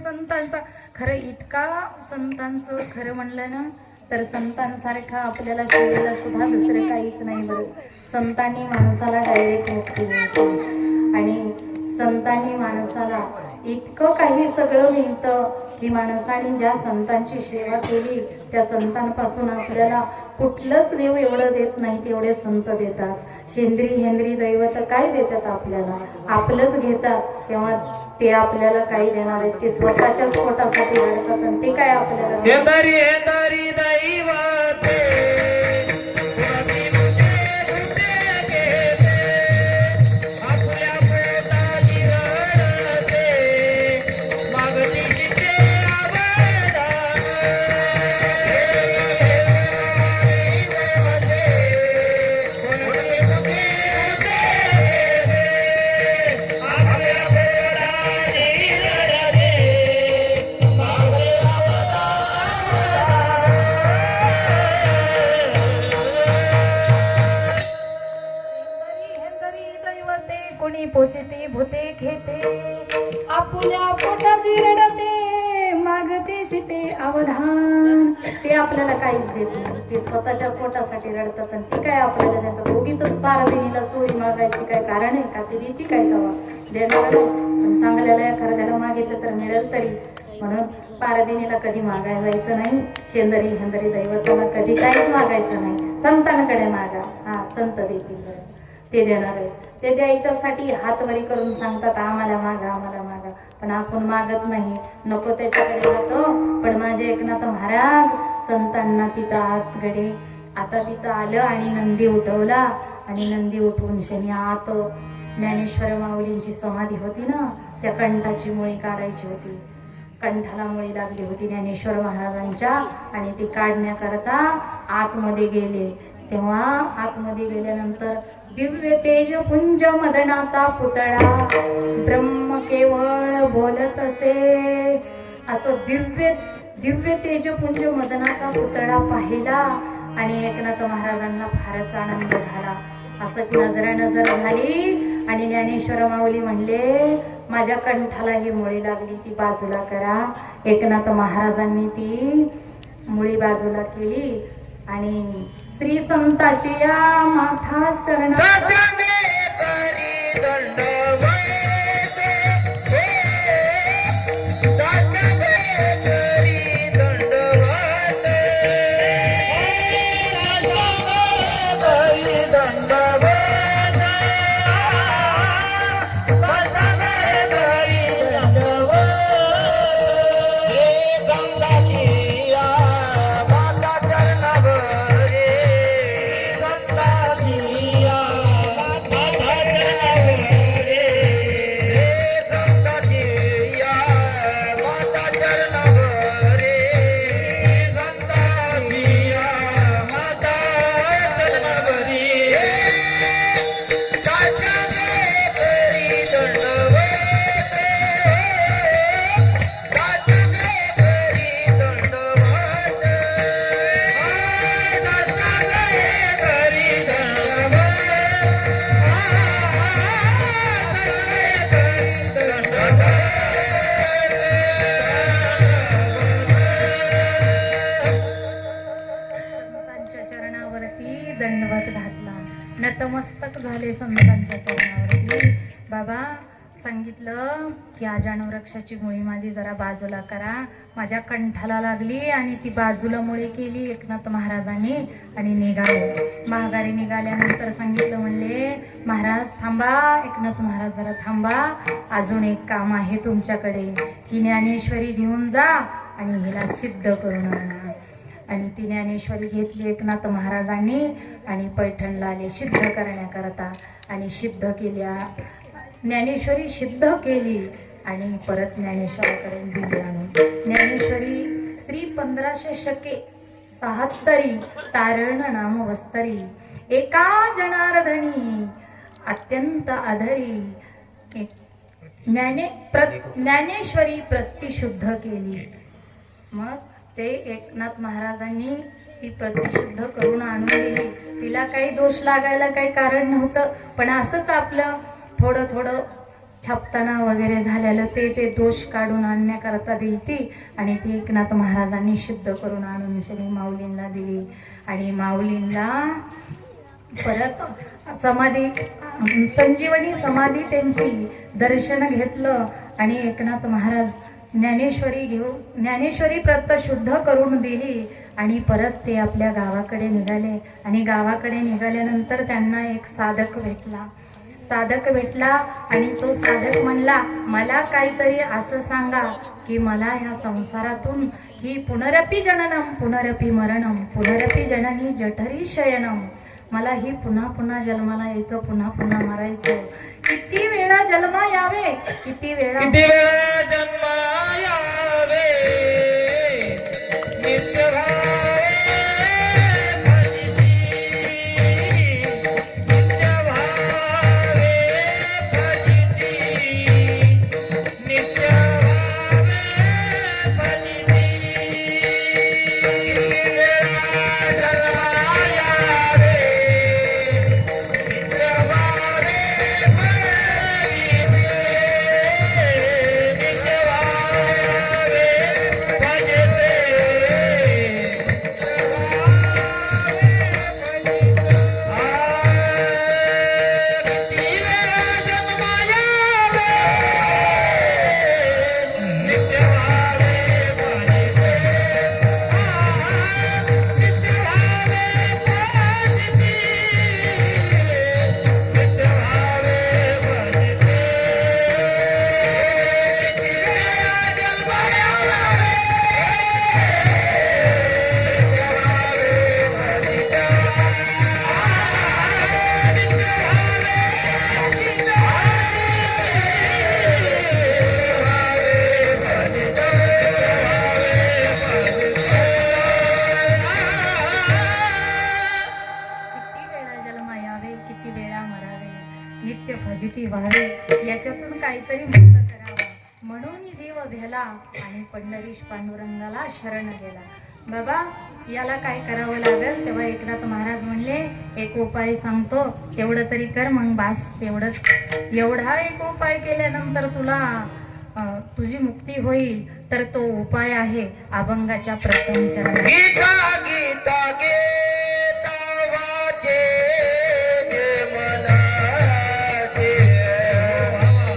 संतांचा. खरं इतका संतांचं खरं म्हणलं ना तर संतांसारखं आपल्याला शरीराला सुद्धा दुसरं काहीच नाही बरं. संतांनी माणसाला डायरेक्ट मुक्ती देते आणि संतांनी माणसाला इतकं काही सगळं मिळतं की माणसाने ज्या संतांची सेवा केली त्या संतांपासून आपल्याला कुठलंच देव एवढं देत नाही तेवढे संत देतात. शेंद्री हेंद्री दैवत काय देतात आपल्याला, आपलंच घेतात. तेव्हा ते आपल्याला काही देणार आहेत, ते स्वतःच्याच पोटासाठी वाढतात आणि ते काय आपल्याला देणार? हेंदरी हेंदरी दैवते कोणी पोचते भूते खेते आपुल्या पोटाची रडते मागते शिते अवधान. ते आपल्याला काहीच देत नाही, ते स्वतःच्या पोटासाठी रडतात आणि ती काय आपल्याला देतात. दोघीच पारदिनीला चोळी मागायची काय कारण आहे का? ती देती काय तेव्हा देणार नाही. पण चांगल्याला एखाद्याला मागितलं तर मिळेल तरी, म्हणून पारदिनीला कधी मागायला जायचं नाही. शेंदरी हेंदरी दैवताला कधी काहीच मागायचं नाही. संतांकडे मागा, हा संत देतील ते देणार आहे. ते द्यायच्यासाठी हात वरी करून सांगतात आम्हाला मागा आम्हाला मागा, पण आपण मागत नाही, नको त्याच्याकडे जातो. पण माझे एकनाथ महाराज संतांना तिथं आत गडे आता तिथं आलं आणि नंदी उठवला आणि नंदी उठवून शनी आत ज्ञानेश्वर माऊलींची समाधी होती ना, त्या कंठाची मुळी काढायची होती. कंठाला मुळी लागली होती ज्ञानेश्वर महाराजांच्या आणि ती काढण्याकरता आतमध्ये गेले. तेव्हा आतमध्ये गेल्यानंतर दिव्य तेज पुंज मदनाचा पुतळा ब्रह्म केवळ बोलत असे, असं दिव्य दिव्य तेजपुंज मदनाचा पुतळा पाहिला आणि एकनाथ महाराजांना फारच आनंद झाला. असं नजर झाली आणि ज्ञानेश्वर माऊली म्हणले माझ्या कंठाला ही मुळी लागली ती बाजूला करा. एकनाथ महाराजांनी ती मुळी बाजूला केली आणि श्री संताची या माथा चरणात दंडवत घातला, नतमस्तक झाले संतांच्या चरणावरती. बाबा सांगितलं की आजाणू वृक्षाची मुळी माझी जरा बाजूला करा, माझ्या कंठाला लागली आणि ती बाजूला मुळी केली एकनाथ महाराजांनी आणि निघाले. माघारी निघाल्यानंतर सांगितलं म्हणले महाराज थांबा, एकनाथ महाराज जरा थांबा, अजून एक काम आहे तुमच्याकडे. ही ज्ञानेश्वरी घेऊन जा आणि हिला सिद्ध करून आणा. आणि ती ज्ञानेश्वरी घेतली एकनाथ महाराजांनी आणि पैठणला आले सिद्ध करण्याकरता आणि सिद्ध केल्या. ज्ञानेश्वरी सिद्ध केली आणि परत ज्ञानेश्वराकडे दिली आणून. ज्ञानेश्वरी श्री 1500 शके 76 तारण नाम वस्तरी एका जनार्दनी अत्यंत आधरी ज्ञानेश्वरी प्रतिशुद्ध केली. मग ते एकनाथ महाराजांनी ती प्रतिशुद्ध करून आणून दिली. तिला काही दोष लागायला काही कारण नव्हतं, पण असंच आपलं थोडं थोडं छापताना वगैरे झालेलं ते दोष काढून आणण्याकरता दिली ती आणि ती एकनाथ महाराजांनी सिद्ध करून आणून शनी माऊलींना दिली. आणि माऊलींना परत समाधी संजीवनी समाधी त्यांची दर्शन घेतलं आणि एकनाथ महाराज ज्ञानेश्वरी प्रत शुद्ध करून दिली आणि परत ते आपल्या गावाकडे निघाले. आणि गावाकडे निघाल्यानंतर त्यांना एक साधक भेटला आणि तो साधक म्हणला, मला काहीतरी असं सांगा की मला ह्या संसारातून ही पुनरपि जननम पुनरपि मरणम पुनरपि जननी जठरी शयनम, मला ही पुन्हा पुन्हा जन्माला यायचं, पुन्हा पुन्हा मरायचं. किती वेळा जन्म यावे, किती वेळा जन्मा यावे नित्य भावे भजिती, नित्य भावे भजिती, नित्य भावे भजिती. जन्मा यावे नित्य भावे भजिती, नित्य भावे नित्य फजिती व्हावे, याच्यातून काहीतरी मुक्त करावा म्हणून जीव भेला आणि पंढरीश पांडुरंगाला शरण गेला. बाबा याला काय करावं लागेल? तेव्हा एकनाथ महाराज म्हणले, एक उपाय सांगतो, तेवढं तरी कर, मग बास तेवढंच. एवढा एक उपाय केल्यानंतर तुला तुझी मुक्ती होईल. तर तो उपाय आहे अभंगाच्या प्रथम चरणात. गीता गीता गीता वाचे जे मनाचे,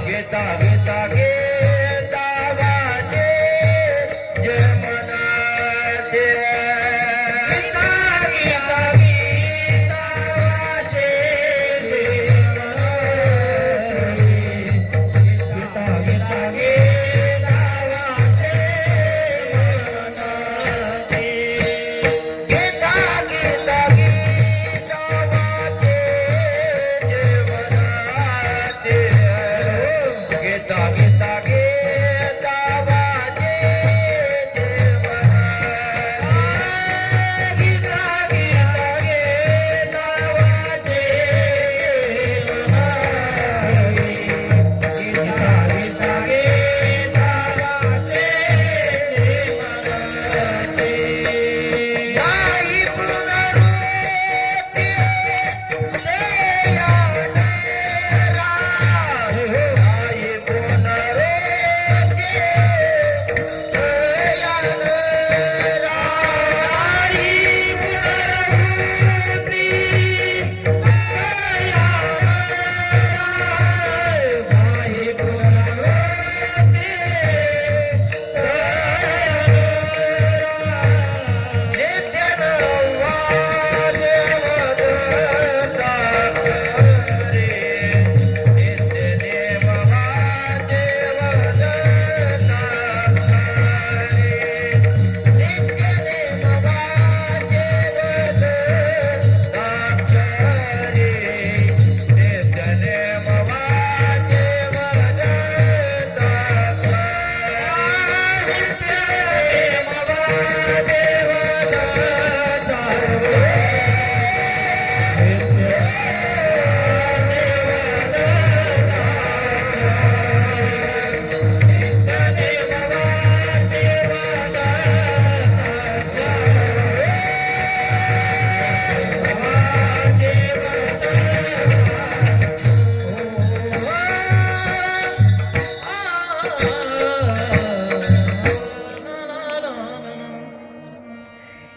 गीता गीता गीता वाचे जे मनाचे, गीता गीता गीता वाचे जे मनाचे, गीता गीता गीता वाचे मनाचे, गीता गीता गीता वाचे जे मनाचे, गीता गीता गीता वाचे जे मनाचे, गीता गीता गीता वाचे मनाचे, गीता गीता गीता वाचे मनाचे. गाई पुनरुक्ती देयान राम, गाई पुनरुक्ती देयान राम, गाई पुनरुक्ती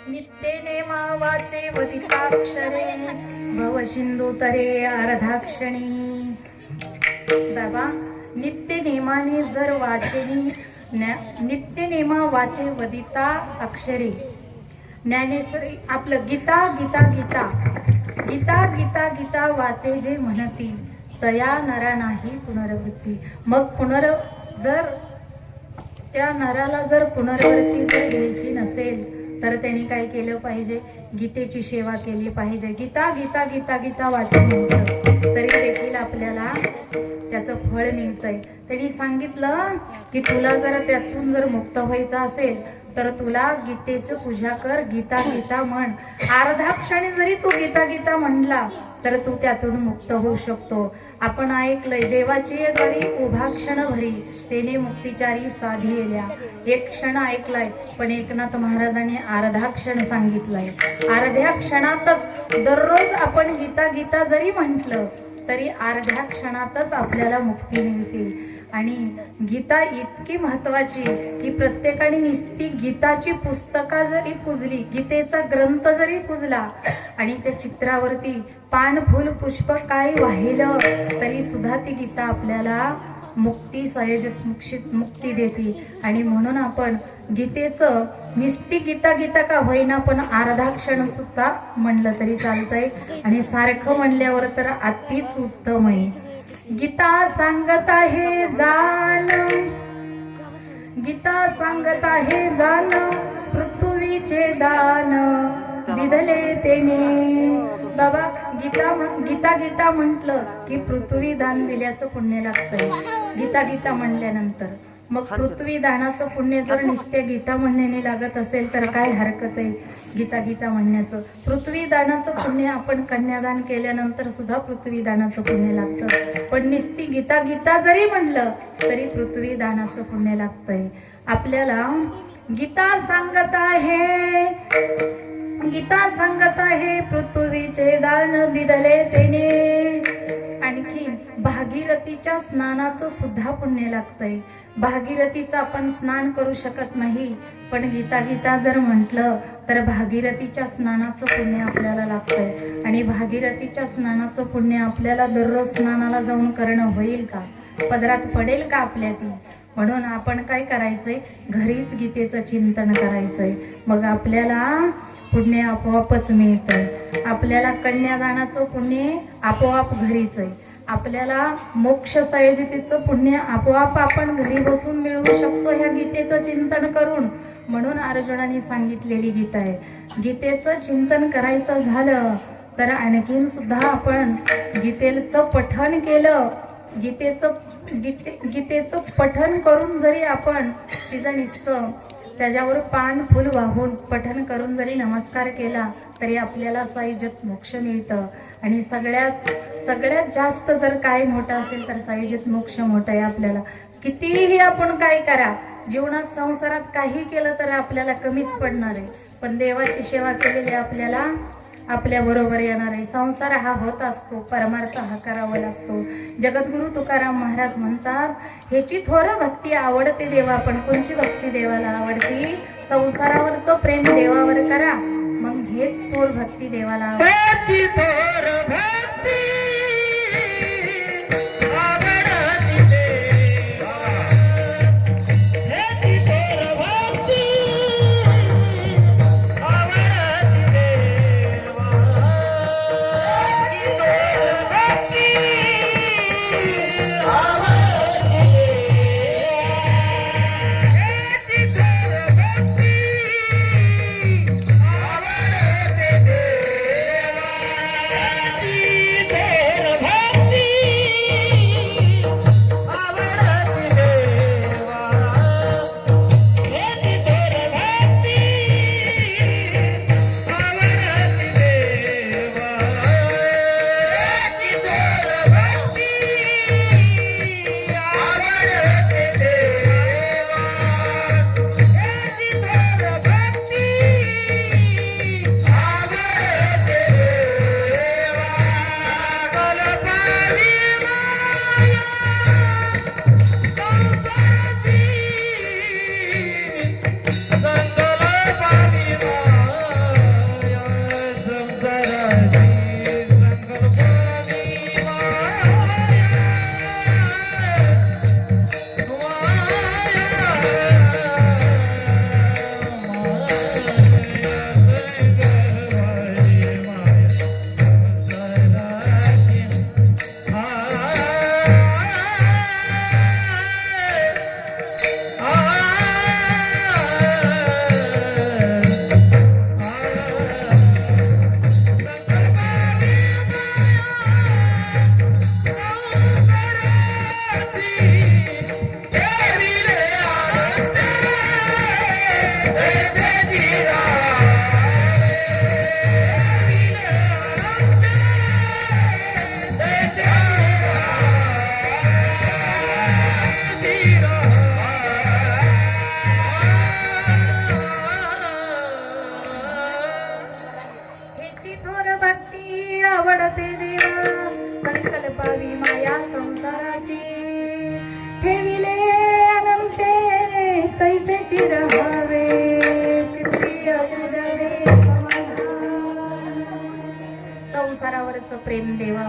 नित्येने मावाचे वदिताक्षरे भव सिंधू तरे अर्धाक्षणी. बाबा नित्य नेमाने जर वाचेनी नित्य नेमा वाचे वदिता अक्षरे. ज्ञानेश्वरी आपलं गीता गीता गीता गीता गीता गीता वाचे जे म्हणतील तया नरा नाही पुनरावृत्ती. मग जर त्या नराला जर पुनरावृत्ती जर घ्यायची नसेल तर त्यांनी काय केलं पाहिजे? गीतेची सेवा केली पाहिजे. गीता गीता गीता गीता वाचन म्हटलं तरी देखील आपल्याला त्याचं फळ मिळतंय. त्यांनी सांगितलं की तुला जर त्यातून जर मुक्त व्हायचं असेल तर तुला गीतेचं पूजा कर, गीता गीता म्हण. अर्धा क्षणी जरी तू गीता गीता म्हणला तर तू त्यातून मुक्त होऊ शकतो. आपण ऐकलंय देवाची घरी उभा क्षण भरी तेने मुक्तिचारी साधिल्या. एक क्षण ऐकलाय पण एकनाथ महाराजांनी अर्धा क्षण सांगितलाय. अर्ध्या क्षणातच दररोज आपण गीता गीता जरी म्हटलं तरी अर्ध्या क्षणातच आपल्याला मुक्ती मिळते. आणि गीता इतकी महत्वाची की प्रत्येकाने नुसती गीताची पुस्तका जरी पुजली, गीतेचा ग्रंथ जरी पुजला आणि त्या चित्रावरती पान फुल पुष्प काय वाहिलं तरी सुद्धा ती गीता आपल्याला मुक्ती मुक्ती देते. आणि म्हणून आपण गीतेचं नुसती गीता गीता का होईना पण अर्धा क्षण सुद्धा म्हणलं तरी चालतंय. आणि सारखं म्हणल्यावर तर अतिच उत्तम आहे. गीता सांगत आहे जाण, गीता सांगत आहे जाण, पृथ्वीचे दान दिधले तेने. बाबा गीता गीता म्हटलं की पृथ्वी दान दिल्याचं पुण्य लागतंय गीता गीता म्हणल्यानंतर. मग पृथ्वी दानाचं पुण्य जर नुसत्या गीता म्हणण्याने लागत असेल तर काय हरकत आहे गीता गीता म्हणण्याचं. पृथ्वी दानाचं पुण्य आपण कन्यादान केल्यानंतर सुद्धा पृथ्वी दानाचं पुण्य लागतं. पण नुसती गीता गीता जरी म्हणलं तरी पृथ्वी दानाचं पुण्य लागतंय. आपल्याला गीता सांगत आहे, गीता सांगत आहे पृथ्वीचे दान दिधले तेने. आणखी भागीरथीच्या स्नानाचं सुद्धा पुण्य लागतंय. भागीरथीचं आपण स्नान करू शकत नाही पण गीता गीता जर म्हटलं तर भागीरथीच्या स्नानाचं पुण्य आपल्याला लागतंय. आणि भागीरथीच्या स्नानाचं पुण्य आपल्याला दररोज स्नानाला जाऊन करणं होईल का? पदरात पडेल का आपल्या ती? म्हणून आपण काय करायचंय? घरीच गीतेचं चिंतन करायचंय. मग आपल्याला पुण्य आपोआपच मिळतंय. आपल्याला कन्यादानाचं पुण्य आपोआप घरीच आहे. आपल्याला मोक्ष संयोजितेचं पुण्य आपोआप आपण घरी बसून मिळवू शकतो ह्या गीतेचं चिंतन करून. म्हणून अर्जुनाने सांगितलेली गीता आहे. गीतेचं चिंतन करायचं झालं तर आणखीन सुद्धा आपण गीतेचं पठण केलं, गीतेचं पठण करून जरी आपण तिचं नुसतं त्याच्यावर पान फुल वाहून पठण करून जरी नमस्कार केला तरी आपल्याला सायुज्यत मोक्ष मिळतं. आणि सगळ्यात जास्त जर काय मोठं असेल तर सायुज्यत मोक्ष मोठं आहे. आपल्याला कितीही आपण काय करा, जीवनात संसारात काही केलं तर आपल्याला कमीच पडणार आहे. पण देवाची सेवा केलेली आपल्याला आपल्या बरोबर येणार आहे. संसार हा होत असतो, परमार्थ हा करावा लागतो. जगद्गुरु तुकाराम महाराज म्हणतात, ह्याची थोर भक्ती आवडते देवा. पण कोणची भक्ती देवाला आवडती? संसारावरचं प्रेम देवावर करा, मग हेच थोर भक्ती देवाला आवडते.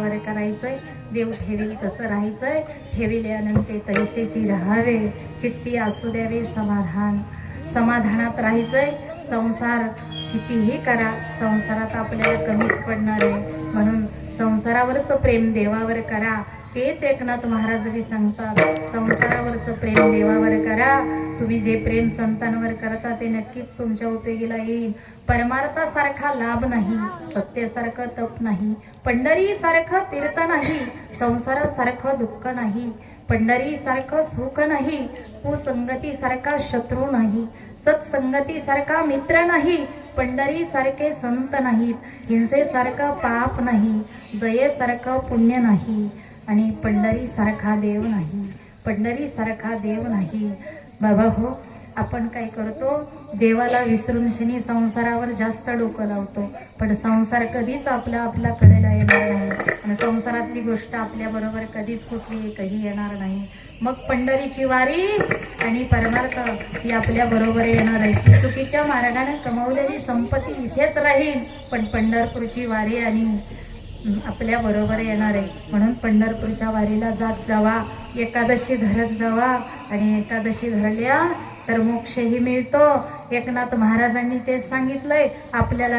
देवावर करायचंय. देव ठेवील तसं राहायचंय. ठेविल्यानंतर तैसेची राहावे. चित्ती असू द्यावे समाधान. समाधानात राहायचंय. संसार कितीही करा, संसारात आपल्याला कमीच पडणार आहे. म्हणून संसारावरचं प्रेम देवावर करा. तेच एकनाथ महाराज बी सांगतात, संसारावरचं प्रेम देवावर करा. तुम्ही जे प्रेम संतांवर करता ते नक्कीच तुमच्या उपयोगीला येईल. परमार्थासारखा लाभ नाही, सत्यासारखं तप नाही, पंढरीसारखं तीर्थ नाही, संसारासारखं दुःख नाही, पंढरीसारखं सुख नाही, कुसंगतीसारखा शत्रू नाही, सत्संगतीसारखा मित्र नाही, पंढरीसारखे संत नाहीत, हिंसेसारखं पाप नाही, दयेसारखं पुण्य नाही, आणि पंढरीसारखा देव नाही, पंढरीसारखा देव नाही. बाबा हो, आपण काय करतो, देवाला विसरून शनी संसारावर जास्त डोकं लावतो. पण संसार कधीच आपल्या कडेला येणार नाही, आणि संसारातली गोष्ट आपल्या बरोबर कधीच कुठली एकही येणार नाही. मग पंढरीची वारी आणि परमार्थ ही आपल्या बरोबर येणार आहे. चुकीच्या मार्गाने कमवलेली संपत्ती इथेच राहील, पण पंढरपूरची वारी आणि आपल्या बरोबर येणार आहे. म्हणून पंढरपूरच्या वारीला जात जावा, एकादशी धरत जावा, आणि एकादशी धरल्या तर मोक्षही मिळतो. एकनाथ महाराजांनी तेच सांगितलंय आपल्याला.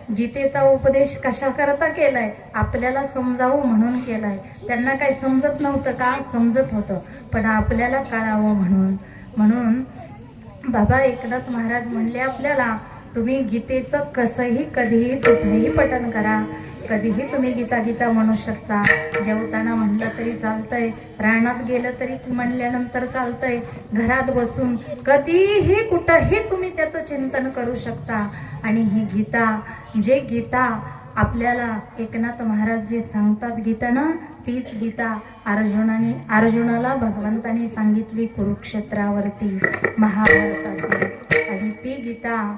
गीतेचा उपदेश कशा करता केलाय, आपल्याला समजावं म्हणून केलाय. त्यांना काही समजत नव्हतं का, समजत होतं, पण आपल्याला कळावं म्हणून बाबा एकनाथ महाराज म्हणले आपल्याला, तुम्ही गीतेचं कसंही कधीही कुठेही पठण करा. कधीही तुम्ही गीता म्हणू शकता. जेवताना म्हणलं तरी चालतंय, रानात गेलं तरी म्हणल्यानंतर चालतंय, घरात बसून कधीही कुठंही तुम्ही त्याचं चिंतन करू शकता. आणि ही गीता आपल्याला एकनाथ महाराज जे सांगतात गीता ना, तीच गीता अर्जुनाला भगवंताने सांगितली कुरुक्षेत्रावरती, महाभारतातली. आणि ती गीता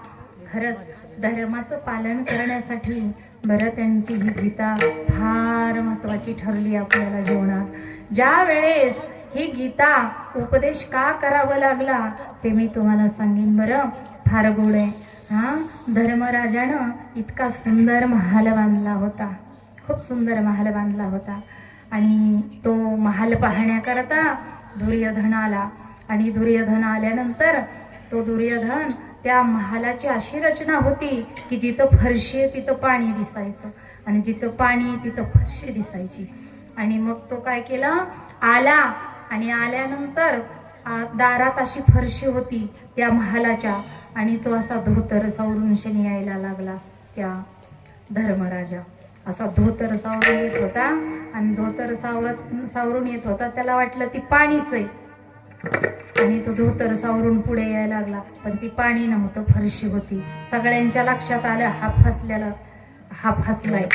खरंच धर्माचं पालन करण्यासाठी बरं त्यांची ही गीता फार महत्वाची ठरली आपल्याला जीवनात. ज्या वेळेस ही गीता उपदेश का करावा लागला ते मी तुम्हाला सांगेन. बरं, फार गोड आहे. धर्मराजानं इतका सुंदर महाल बांधला होता, खूप सुंदर महाल बांधला होता. आणि तो महाल पाहण्याकरता दुर्योधन आला. आणि दुर्योधन आल्यानंतर तो दुर्योधन, त्या महालाची अशी रचना होती की जिथं फरशी आहे तिथं पाणी दिसायचं, आणि जिथं पाणी तिथं फरशी दिसायची. आणि मग तो काय केला, आला, आणि आल्यानंतर दारात अशी फरशी होती त्या महालाच्या, आणि तो असा धोतर सावरून शनी यायला लागला. त्या धर्मराजा असा धोतर सावरून येत होता, आणि धोतर सावरून येत होता, त्याला वाटलं ती पाणीच आहे, आणि तो धोतर सावरून पुढे यायला लागला, पण ती पाणी नव्हतं, फरशी होती. सगळ्यांच्या लक्षात आलं हा फसलाय,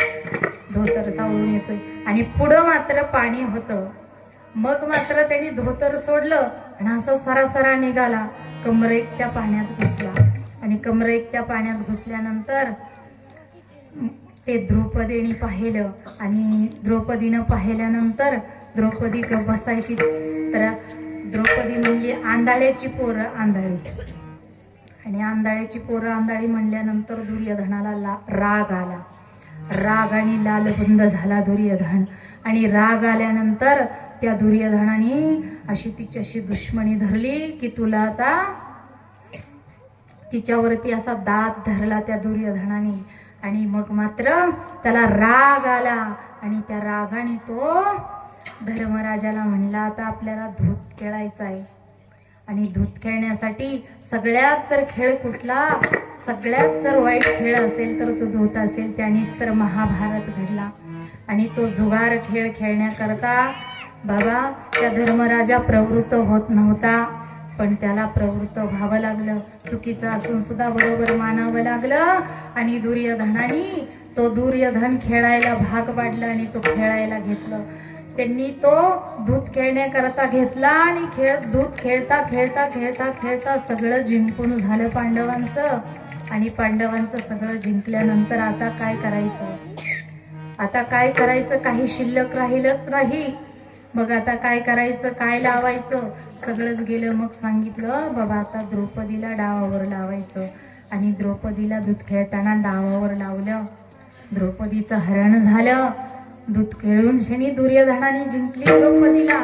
धोतर सावरून येतोय, आणि पुढं मात्र पाणी होतं. मग मात्र त्यांनी धोतर सोडलं आणि असं सरासरा निघाला, कमरेक त्या पाण्यात घुसला. आणि कमरेक त्या पाण्यात घुसल्यानंतर ते द्रौपदीने पाहिलं, आणि द्रौपदीनं पाहिल्यानंतर द्रौपदी बसायची, तर द्रौपदी म्हणली, आंधळ्याची पोरं आंधळी. आणि आंधळ्याची पोरं आंधळी म्हणल्यानंतर दुर्योधनाला राग आला. राग आणि लालबुंद झाला दुर्योधन. आणि राग आल्यानंतर त्या दुर्योधनाने अशी तिच्याशी दुश्मनी धरली की तुला आता, तिच्यावरती असा दात धरला त्या दुर्योधनाने. आणि मग मात्र त्याला राग आला, आणि त्या रागाने तो धर्मराजाला म्हणला, आता आपल्याला धूत खेळायचा आहे. आणि धूत खेळण्यासाठी सगळ्यात जर खेळ कुठला, सगळ्यात जर वाईट खेळ असेल तर तो धूत असेल. त्यानेच तर महाभारत घडला. आणि तो जुगार खेळ खेळण्याकरता बाबा त्या धर्मराजा प्रवृत्त होत नव्हता, पण त्याला प्रवृत्त व्हावं लागलं. चुकीचं असून सुद्धा बरोबर मानावं लागलं. आणि दुर्योधन खेळायला भाग पाडला, आणि तो खेळायला घेतलं. त्यांनी तो दूध खेळण्याकरता घेतला, आणि दूध खेळता खेळता खेळता खेळता सगळं जिंकून झालं पांडवांचं. आणि पांडवांचं सगळं जिंकल्यानंतर आता काय करायचं, काही शिल्लक राहिलंच नाही. मग आता काय करायचं, काय लावायचं, सगळंच गेलं. मग सांगितलं, बाबा आता द्रौपदीला डावावर लावायचं. आणि द्रौपदीला दूध खेळताना डावावर लावलं. द्रौपदीचं हरण झालं. दूध खेळून शनी दुर्योधनाने जिंकली द्रौपदीला.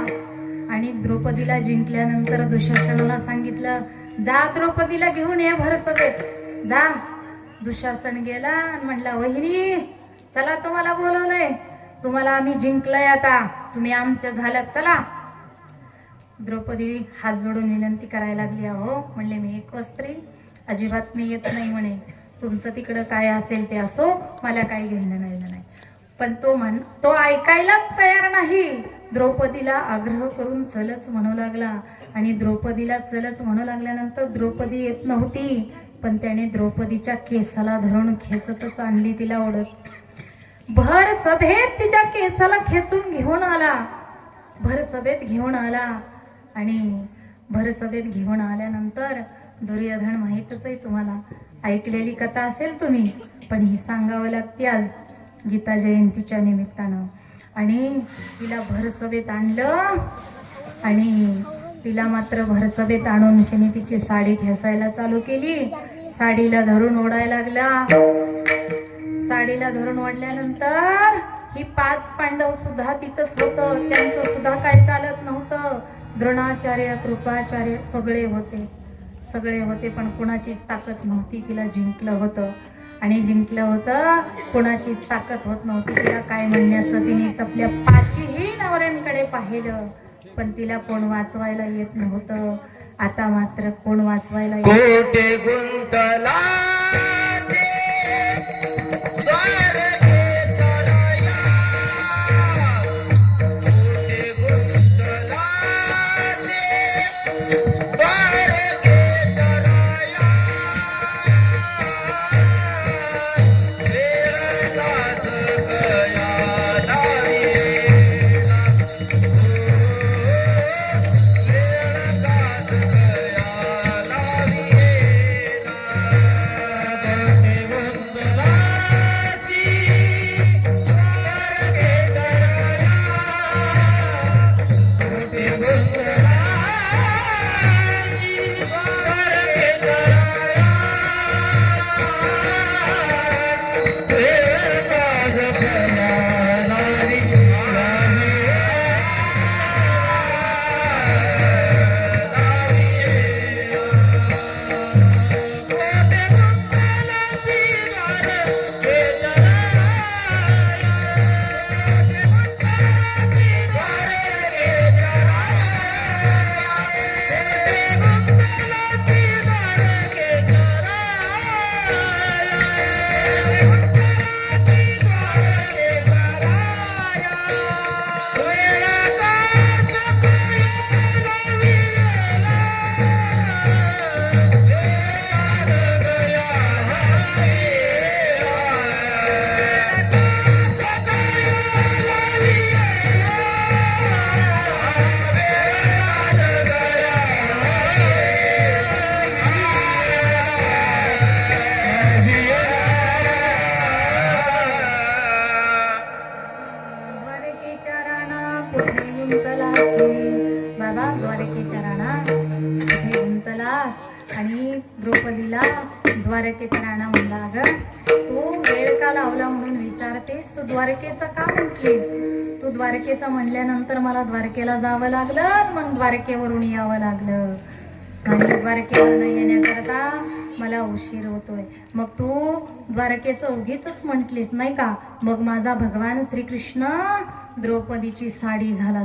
आणि द्रौपदीला जिंकल्यानंतर दुःशासनाला सांगितलं, जा द्रौपदीला घेऊन ये भरसभेत, जा. दुःशासन गेला आणि म्हणला, वहिनी चला, तुम्हाला बोलवलंय, तुम्हाला आम्ही जिंकलंय, आता तुम्ही आमच्या झाल्यात, चला. द्रौपदी हात जोडून विनंती करायला लागली, अहो म्हणले मी एक वस्त्री, अजिबात मी येत नाही म्हणे, तुमचं तिकडं काय असेल ते असो, मला काही घेणं नाही. पण तो ऐकायलाच तयार नाही. द्रौपदीला आग्रह करून चलच म्हणू लागला. आणि द्रौपदीला चलच म्हणू लागल्यानंतर द्रौपदी येत नव्हती, पण त्याने द्रौपदीच्या केसाला धरून खेचतच आणली तिला ओढत. भर सभेत तिच्या केसाला खेचून घेऊन आला, भर सभेत घेऊन आला. आणि भर सभेत घेऊन आल्यानंतर दुर्योधन माहीतच आहे तुम्हाला, ऐकलेली कथा असेल तुम्ही, पण ही सांगावं लागते आज गीता जयंतीच्या निमित्तानं. आणि तिला भरसभेत आणलं आणि तिला मात्र भरसभेत आणून शनी तिची साडी खेचायला चालू केली. साडीला धरून ओढायला लागला. साडीला धरून ओढल्यानंतर ही 5 पांडव सुद्धा तिथंच होतं, त्यांचं सुद्धा काय चालत नव्हतं. द्रोणाचार्य, कृपाचार्य सगळे होते, पण कुणाचीच ताकद नव्हती. तिला जिंकलं होतं आणि जिंकलं होतं, कुणाचीच ताकद होत नव्हती तिला काय म्हणण्याचं. तिने आपल्या 5ही नवऱ्यांकडे पाहिलं, पण तिला कोण वाचवायला येत नव्हतं. आता मात्र कोण वाचवायला येत. कोटे गुंतला आणि द्रौपदीला द्वारकेचा राणा म्हणला, अगं तू वेळ का लावला म्हणून विचारतेस, तू द्वारकेचा का म्हटलीस? तू द्वारकेचा म्हणल्यानंतर मला द्वारकेला जावं लागलं, मग द्वारकेवरून यावं लागलं आणि द्वारकेवरून येण्याकरता मला उशीर होतोय. मग तू द्वारकेचं उगीच म्हटलीस नाही का? मग माझा भगवान श्रीकृष्ण द्रौपदीची साडी झाला,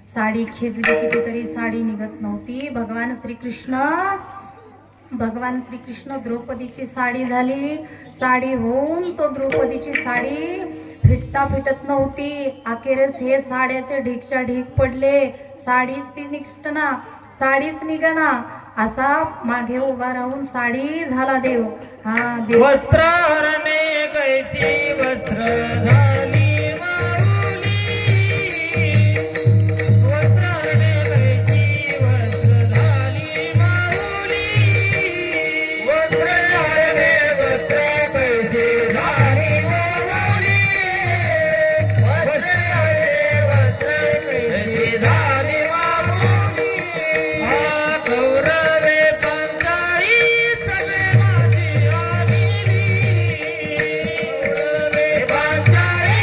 साडी खेचली कितीतरी साडी निघत नव्हती. भगवान श्रीकृष्ण द्रौपदीची साडी झाली. साडी होऊन तो द्रौपदीची साडी फिटत नव्हती. अखेरच हे साड्याचे ढीकच्या ढीक पडले. साडीच ती निष्ठना, साडीच निघना. असा मागे उभा राहून साडी झाला देव. हा देव वस्त्रहरणे कैसी वस्त्र झाली माऊली, वस्त्रहरणे कैसी वस्त्र झाली माऊली, वस्त्रहरणे वस्त्र कैसी झाली माऊली, वस्त्रहरणे वस्त्र कैसी झाली माऊली. आ कौरवे पंचाळी सगळे माझी आलेली, पंचाळी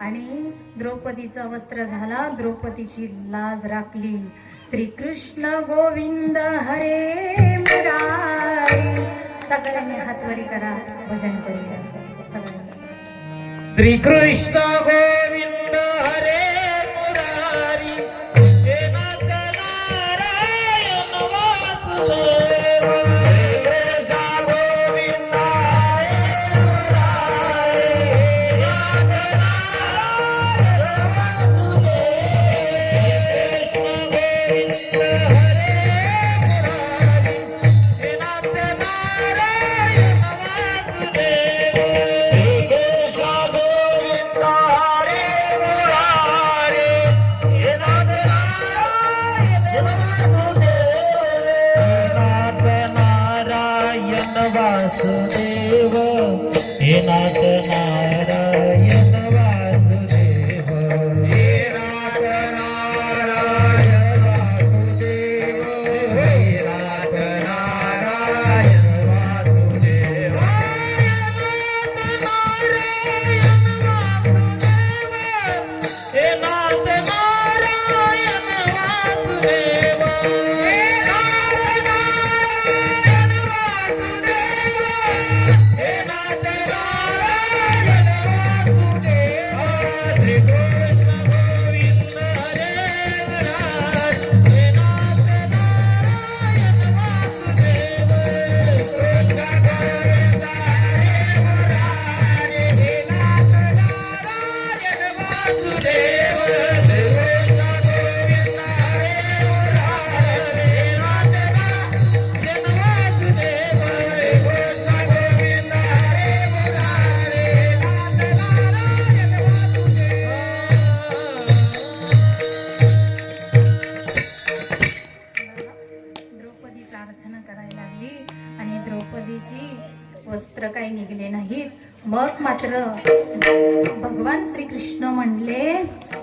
आणि द्रौपदीचं वस्त्र झाला, द्रौपदीची लाज राखली. श्रीकृष्ण गोविंद हरे मुरारी. सगळ्यांनी हातवरी करा, भजन करूया सगळ्यांनी. श्री कृष्ण गोविंद हरे मुरारी हे नाथ नारायण वासुदेव. गोविंद हरे मुरारी हे नाथ नारायण वासुदेव. कृष्ण गोविंद हरे मुरारी हे नाथ नारायण वासुदेव. हे नाथ नारायण वासुदेव. हे नाथ नारायण वासुदेव. हे नाथ नारायण वासुदेव. हे नाथ नारायण वासुदेव. हे नाथ नारायण वासुदेव. हे नाथ नारायण वासुदेव. श्री कृष्ण गोविंद हरे मुरारी हे नाथ नारायण वासुदेव. कृष्ण गोविंद हरे मुरारी हे नाथ नारायण वासुदेव. कृष्ण गोविंद हरे मुरारी हे नाथ नारायण वासुदेव. कृष्ण गोविंद हरे मुरारी हे नाथ नारायण द्रौपदी प्रार्थना करायला लागली आणि द्रौपदीची वस्त्र काही निघले नाहीत. मग मात्र भगवान श्रीकृष्ण म्हणले,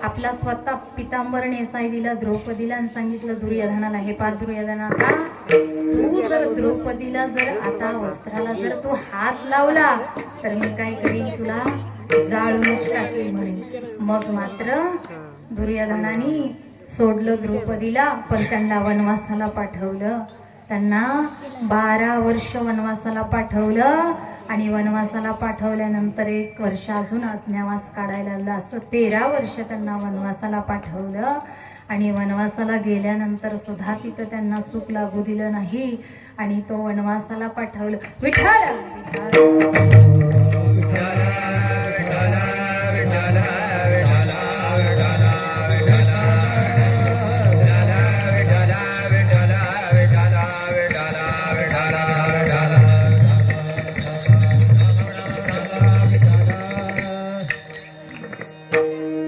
आपला स्वतः पितांबर नेसाई दिला द्रौपदीला आणि सांगितलं दुर्योधनाला, हे पा दुर्योधना, का तू जर द्रौपदीला जर आता वस्त्राला जर तू हात लावला तर मी काय करीन, तुला जाळूनच टाकेल म्हणे. मग मात्र दुर्योधनाने सोडलं द्रौपदीला, पण त्यांना वनवासाला पाठवलं. त्यांना 12 वर्ष वनवासाला पाठवलं आणि वनवासाला पाठवल्यानंतर 1 वर्ष अजून अज्ञावास काढायला लागला. असं 13 वर्ष त्यांना वनवासाला पाठवलं. आणि वनवासाला गेल्यानंतर सुद्धा तिथं त्यांना सुख लागू दिलं नाही आणि तो वनवासाला पाठवलं. विठ्ठल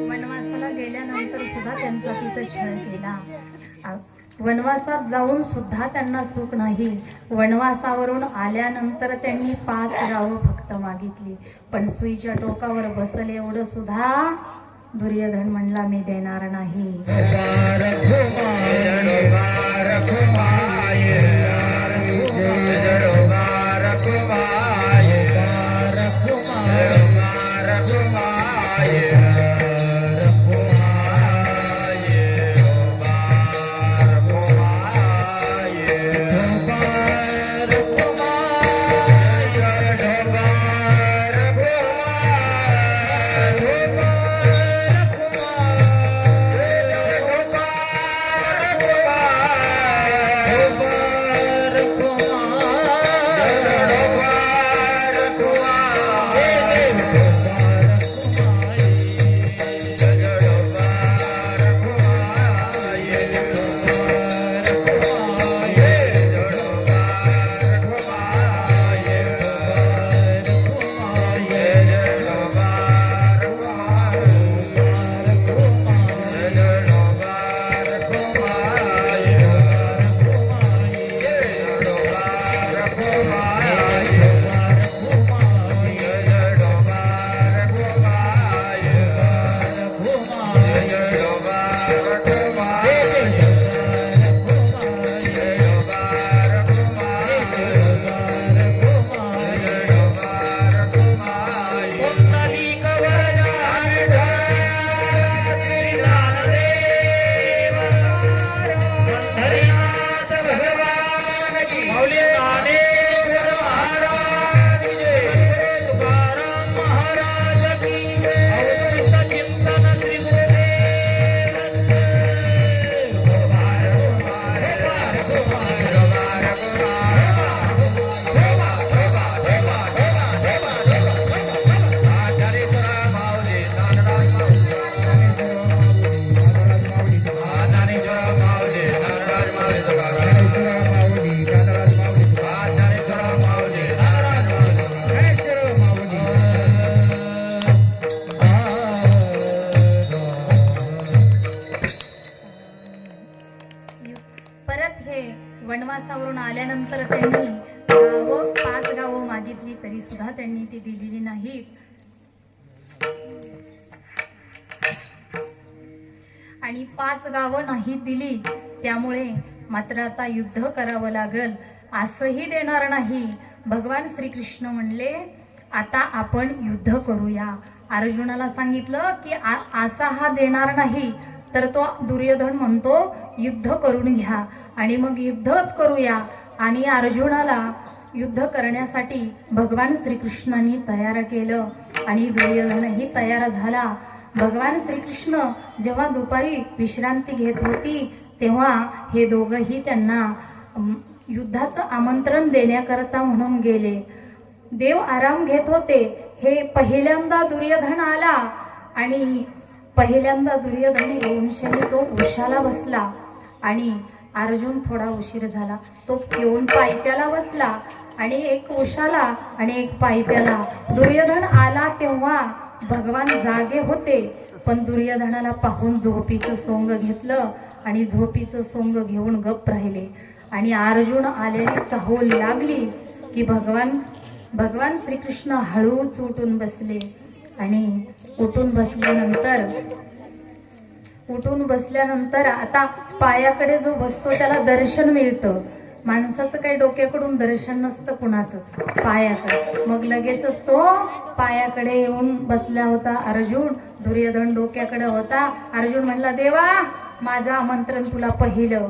वनवासाला गेल्यानंतर सुद्धा त्यांचा तिथं छळ केला. वनवासात जाऊन सुद्धा त्यांना सुख नाही. वनवासावरून आल्यानंतर त्यांनी 5 गावं फक्त मागितली, पण सुईच्या टोकावर बसल एवढं सुद्धा दुर्योधन म्हणला मी देणार नाही. युद्धावरून आल्यानंतर त्यांनी गावं 5 गावं मागितली तरी सुद्धा त्यांनी ती दिलेली नाहीत. आणि 5 गावं नाही दिली, त्यामुळे मात्र आता युद्ध करावं लागल असंही देणार नाही. भगवान श्रीकृष्ण म्हणले आता आपण युद्ध करूया. अर्जुनाला सांगितलं की असा हा देणार नाही, तर तो दुर्योधन म्हणतो युद्ध करून घ्या आणि मग युद्धच करूया. आणि अर्जुनाला युद्ध करण्यासाठी भगवान श्रीकृष्णांनी तयार केलं आणि दुर्योधनही तयार झाला. भगवान श्रीकृष्ण जेव्हा दुपारी विश्रांती घेत होती तेव्हा हे दोघंही त्यांना युद्धाचं आमंत्रण देण्याकरता म्हणून गेले. देव आराम घेत होते. हे पहिल्यांदा दुर्योधन आला आणि पहिल्यांदा दुर्योधन येऊन शनी तो उशाला बसला आणि अर्जुन थोडा उशीर झाला. तो येऊन पायथ्याला बसला आणि एक उशाला आणि एक पायथ्याला. दुर्योधन आला तेव्हा भगवान जागे होते, पण दुर्योधनाला पाहून झोपीचं सोंग घेतलं आणि झोपीचं सोंग घेऊन गप्प राहिले. आणि अर्जुन आलेली चाहूल लागली की भगवान श्रीकृष्ण हळूच उठून बसले. आणि उठून बसल्यानंतर आता पायाकडे जो बसतो त्याला दर्शन मिळतं. माणसाचं काही डोक्याकडून दर्शन नसतं कुणाचंच, पायाकडे. मग लगेचच तो पायाकडे येऊन बसला होता अर्जुन. दुर्योधन डोक्याकडे होता. अर्जुन म्हणला देवा माझं आमंत्रण तुला पहिलं.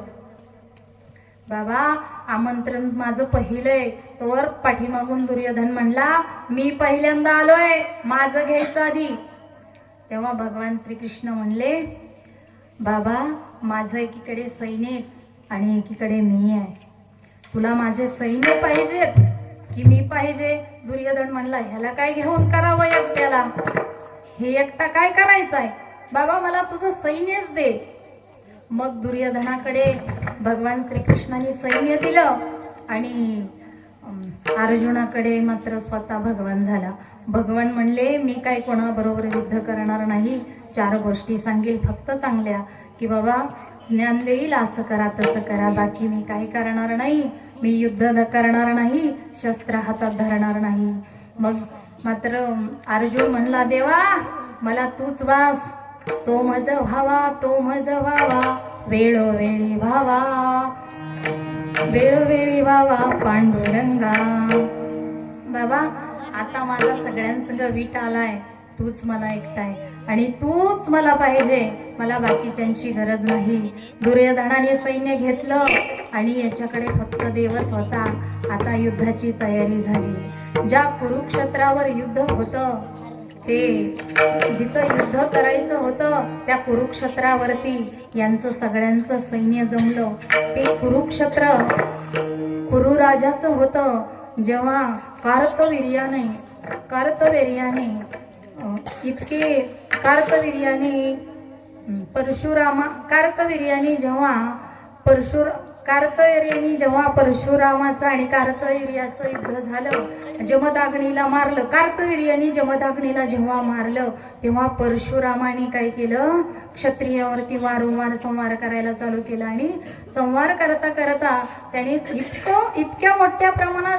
बाबा आमंत्रण माझं पहिलंय. तोवर पाठीमागून दुर्योधन म्हणला मी पहिल्यांदा आलोय, माझं घ्यायचं आधी. तेव्हा भगवान श्रीकृष्ण म्हणले बाबा माझं एकीकडे सैन्य आणि एकीकडे मी आहे. तुला माझे सैन्य पाहिजेत की मी पाहिजे? दुर्योधन म्हणला ह्याला काय घेऊन करावं एकट्याला, हे एकटा काय करायचंय? बाबा मला तुझं सैन्यच दे. मग दुर्योधनाकडे भगवान श्रीकृष्णाने सैन्य दिलं आणि अर्जुनाकडे मात्र स्वतः भगवान झाला. भगवान म्हणले मी काय कोणाबरोबर युद्ध करणार नाही. 4 गोष्टी सांगेल फक्त चांगल्या, की बाबा ज्ञान देईल असं करा तसं करा, बाकी मी काही करणार नाही. मी युद्ध करणार नाही, शस्त्र हातात धरणार नाही. मग मात्र अर्जुन म्हणला देवा मला तूच वास, तो मज व्हावा, तो मज व्हावा, वेळोवेळी व्हावा, वेळोवेळी व्हावा पांडुरंगा. बाबा आता माझा सगळ्यांसंग वीट आलाय, तूच मला एकटाय आणि तूच मला पाहिजे, मला बाकीच्यांची गरज नाही. दुर्योधनाने सैन्य घेतलं आणि याच्याकडे फक्त देवच होता. आता युद्धाची तयारी झाली. ज्या कुरुक्षेत्रावर युद्ध होतं ते जिथं युद्ध करायचं होतं त्या कुरुक्षेत्रावरती यांचं सगळ्यांचं सैन्य जमलं. ते कुरुक्षेत्र कुरु राजाचं होतं. जेव्हा कार्तवीर्याने जेव्हा परशुरामाचं आणि कार्तवीर्याचं युद्ध झालं, जमदाग्नीला मारलं. कार्तवीर्याने जमदाग्नीला जेव्हा मारलं तेव्हा परशुरामाने काय केलं, क्षत्रियावरती वारंवार संहार करायला चालू केला. आणि संहार करता करता त्याने इतक्या मोठ्या प्रमाणात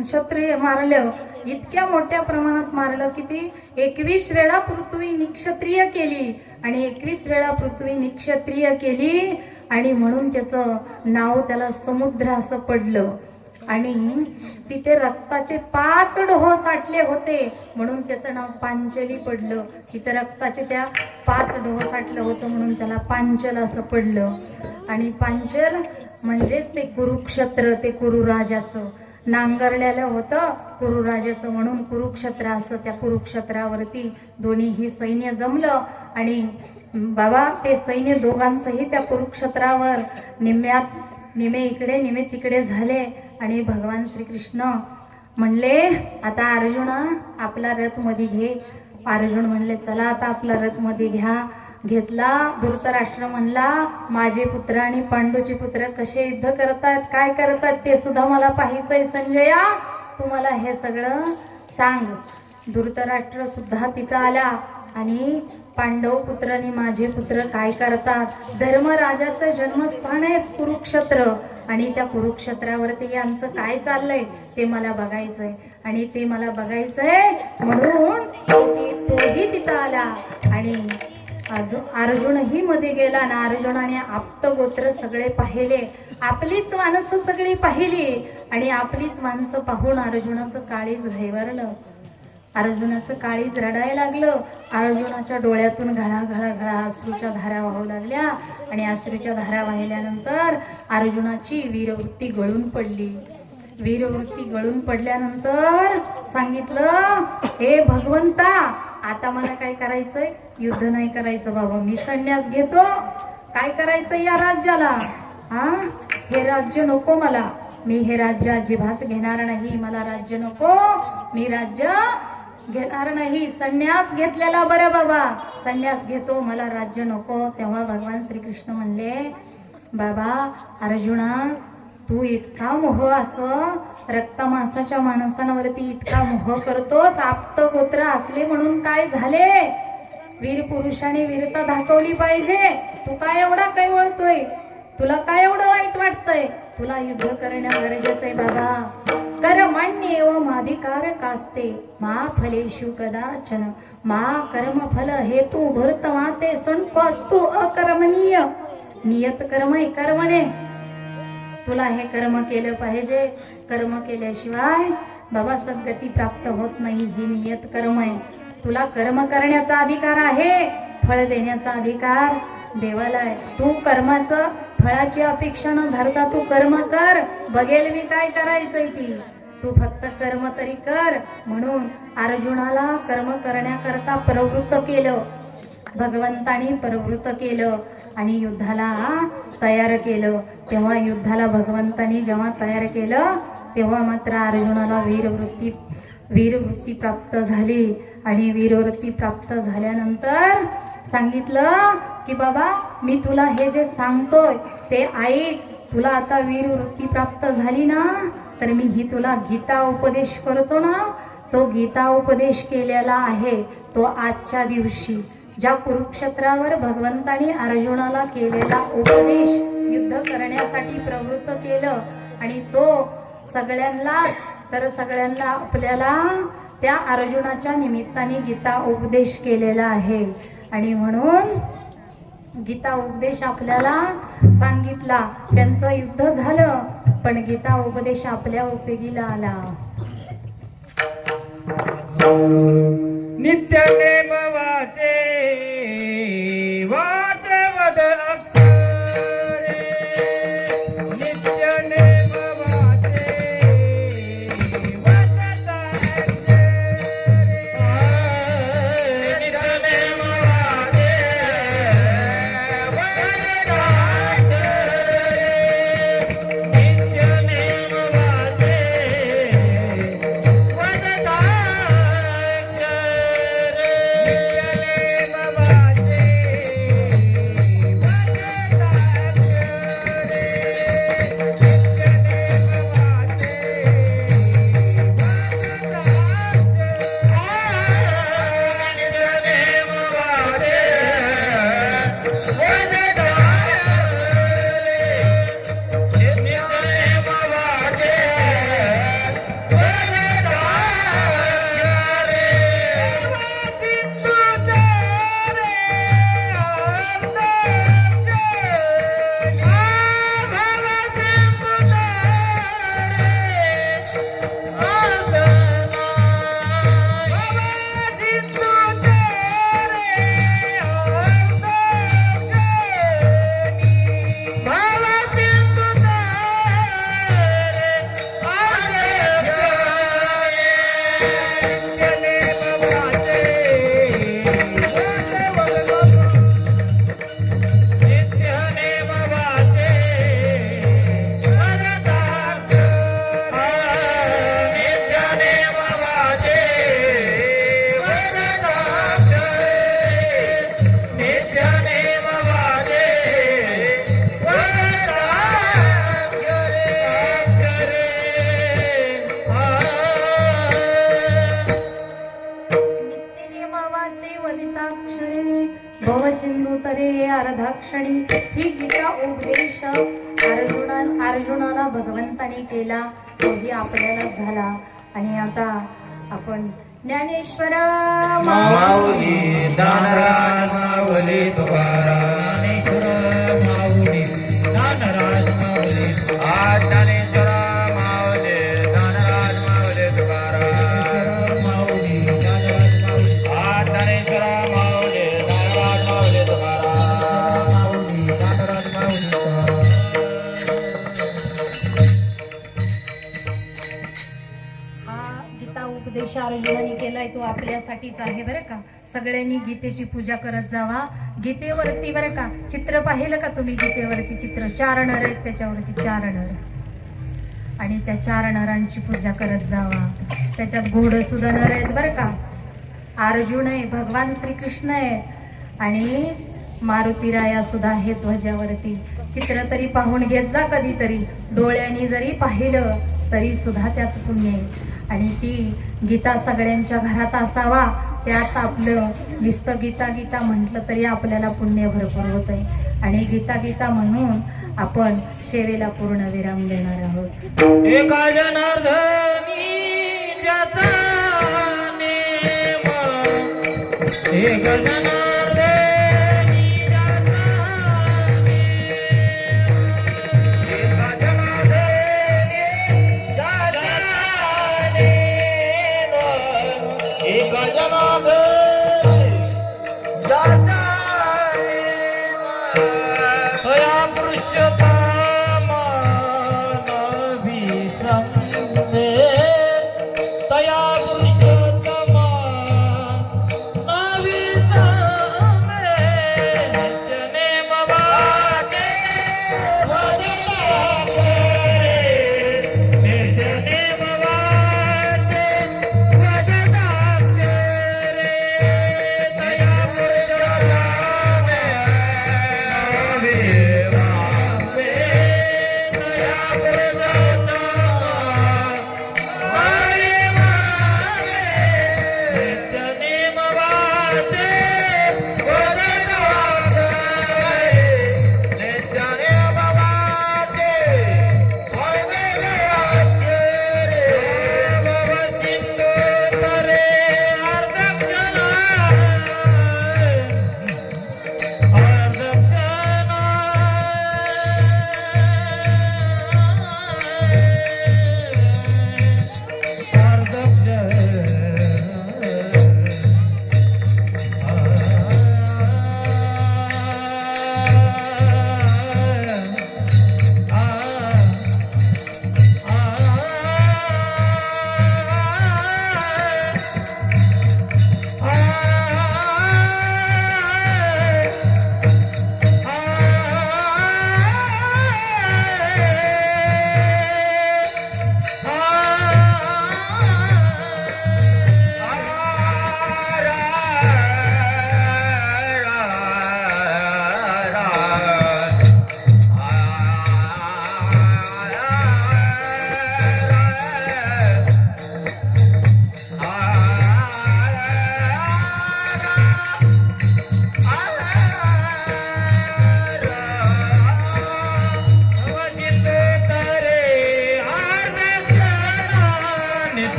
क्षत्रिय मारलं, इतक्या मोठ्या प्रमाणात मारलं की ती 21 वेळा पृथ्वी निक्षत्रिय केली. आणि 21 वेळा पृथ्वी निक्षत्रिय केली आणि म्हणून त्याचं नाव त्याला समुद्र असं पडलं. आणि तिथे रक्ताचे 5 डोह साठले होते म्हणून त्याचं नाव पांचली पडलं. तिथे रक्ताचे त्या 5 डोह साठलं होतं म्हणून त्याला पांचल असं पडलं. आणि पांचल म्हणजेच ते कुरुक्षेत्र, ते कुरुराजाचं नांगरलेलं होतं कुरुराजाचं, म्हणून कुरुक्षेत्र असं. त्या कुरुक्षेत्रावरती दोन्हीही सैन्य जमलं आणि बाबा ते सैन्य दोघांचंही त्या कुरुक्षेत्रावर निमे इकडे निमे तिकडे झाले. आणि भगवान श्रीकृष्ण म्हणले आता अर्जुना आपला रथ मध्ये घे. अर्जुन म्हणले चला आता आपला रथ मध्ये घेतला. धृतराष्ट्र म्हणला माझे पुत्र आणि पांडूचे पुत्र कसे युद्ध करतात, काय करतात ते सुद्धा मला पाहायचंय. संजया तू मला हे सगळं सांग. धृतराष्ट्र सुद्धा तिथं आला आणि पांडव पुत्र आणि माझे पुत्र काय करतात. धर्मराजाचं जन्मस्थान आहे कुरुक्षेत्र आणि त्या कुरुक्षेत्रावरती यांचं काय चाललंय ते मला बघायचंय आणि ते मला बघायचंय म्हणून तोही तिथं आला आणि अर्जुनही मध्ये गेला ना. अर्जुनाने आप्त गोत्र सगळे पाहिले, आपलीच माणसं सगळी पाहिली आणि आपलीच माणसं पाहून अर्जुनाचं काळीज घैवरलं. अर्जुनाचं काळीज रडायला लागलं. अर्जुनाच्या डोळ्यातून घळा घळा घळा अश्रूच्या धारा वाहू लागल्या आणि अश्रूच्या धारा वाहिल्यानंतर अर्जुनाची वीरवृत्ती गळून पडली. वीरवृत्ती गळून पडल्यानंतर सांगितलं, हे भगवंता आता मला काय करायचंय, युद्ध नाही करायचं बाबा, मी संन्यास घेतो. काय करायचं या राज्याला, हा हे राज्य नको मला, मी हे राज्य अजिबात घेणार नाही, मला राज्य नको, मी राज्य घेणार नाही, संन्यास घेतलेला बरं बाबा, संन्यास घेतो, मला राज्य नको. तेव्हा भगवान श्रीकृष्ण म्हणले, बाबा अर्जुना तू इतका मोह असं रक्तमासाच्या माणसांवरती इतका मोह करतोस, आप्त गोत्र असले म्हणून काय झाले, वीर पुरुषाने वीरता दाखवली पाहिजे, तू काय एवढा काय वळतोय, तुला काय एवढं वाईट वाटतंय, तुला युद्ध करणं गरजेचं आहे बाबा. कर्मण्येवमाधिकार कास्ते मा फलेषु कदाचन मा कर्मफल हेतु भरतमाते संपस्तु अकर्मणीय. नियत कर्म आहे, कर्मणे तुला हे कर्म केलं पाहिजे, कर्म केल्याशिवाय बाबा सद्गती प्राप्त होत नाही, ही नियत कर्म आहे. तुला कर्म करण्याचा अधिकार आहे, फळ देण्याचा अधिकार देवाला आहे. तू कर्माचं फळाची अपेक्षा न धरता तू कर्म कर, बघेल मी काय करायचंय ती, तू फक्त कर्म तरी कर. म्हणून अर्जुनाला कर्म करण्याकरता प्रवृत्त केलं, भगवंतानी प्रवृत्त केलं आणि युद्धाला तयार केलं. तेव्हा युद्धाला भगवंतानी जेव्हा तयार केलं तेव्हा मात्र अर्जुनाला वीरवृत्ती प्राप्त झाली आणि वीरवृत्ती प्राप्त झाल्यानंतर सांगितलं की बाबा मी तुला हे जे सांगतोय ते ऐक, तुला आता वीरवृत्ती प्राप्त झाली ना, तर मी ही तुला गीता उपदेश करतो ना, तो गीता उपदेश केलेला आहे तो आजच्या दिवशी ज्या कुरुक्षेत्रावर भगवंतानी अर्जुनाला केलेला उपदेश, युद्ध करण्यासाठी प्रवृत्त केलं आणि तो सगळ्यांनाच तर सगळ्यांना आपल्याला त्या अर्जुनाच्या निमित्ताने गीता उपदेश केलेला आहे. आणि म्हणून गीता उपदेश आपल्याला सांगितला, त्यांचं युद्ध झालं पण गीता उपदेश आपल्या उपयोगीला आला. नित्य नेम वाचे वाचवद अक्षरे, नित्य नेम वाचे वाचत अक्षरे, नित्य नेम वाचे वाचत अक्षरे, नित्य नेम वाचे वाचत अक्षरे. बीजाक्षरे भवसिंधुतरे अर्धाक्षणी ही गीता उपदेश अर्जुनाला भगवंताने केला तोही आपल्याला झाला. आणि आता आपण ज्ञानेश्वर माऊली दानराज माऊली तुकाराम ज्ञानेश्वर माऊली ज्ञानराज माऊली ज्ञानेश्वर माऊली दानराज माऊली तुकाराम माऊली ज्ञानराज माऊली ज्ञानेश्वर माऊली दानराज माऊली तुकाराम माऊली ज्ञानराज माऊली हा गीता उपदेश अर्जुनाने केलाय तो आपल्यासाठीच आहे बरं का. सगळ्यांनी गीतेची पूजा करत जावा. गीतेवरती बरं का चित्र पाहिलं का तुम्ही? गीतेवरती चित्र 4 नर आहेत, त्याच्यावरती 4 नर आणि त्या 4 नरांची पूजा करत जावा. त्याच्यात घोडसुद्धा नर आहेत बरं का. अर्जुन आहे, भगवान श्रीकृष्ण आहे आणि मारुतीराया सुद्धा आहे ध्वजावरती. चित्र तरी पाहून घेत जा कधीतरी, डोळ्यांनी जरी पाहिलं तरी सुद्धा त्यात पुण्य आहे. आणि ती गीता सगळ्यांच्या घरात असावा. त्यात आपलं नुसतं गीता गीता म्हटलं तरी आपल्याला पुण्य भरपूर होत आहे. आणि गीता गीता म्हणून आपण सेवेला पूर्ण विराम देणार आहोत. एका जनार्दनी ज्याचा नेम एक जनार्दनी ज्याचा एक जनार्दन तया पुरुषोत्तमा नभिसंदे तया पुरुषोत्तमा नभिसंदे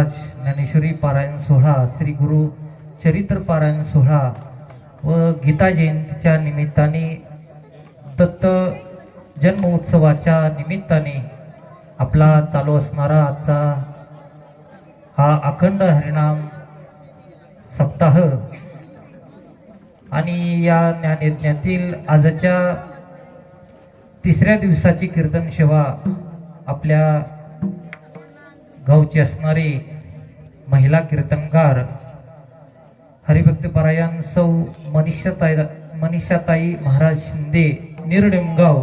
महाराज ज्ञानेश्वरी पारायण सोहळा, श्री गुरु चरित्र पारायण सोहळा व गीता जयंतीच्या निमित्ताने, दत्त जन्मोत्सवाच्या निमित्ताने आपला चालू असणारा आजचा हा अखंड हरिनाम सप्ताह आणि या ज्ञानयज्ञातील आजच्या तिसऱ्या दिवसाची कीर्तन सेवा आपल्या गावचे असणारे महिला कीर्तनकार हरिभक्तपरायण सौ मनीषाताई महाराज शिंदे निरनिमगाव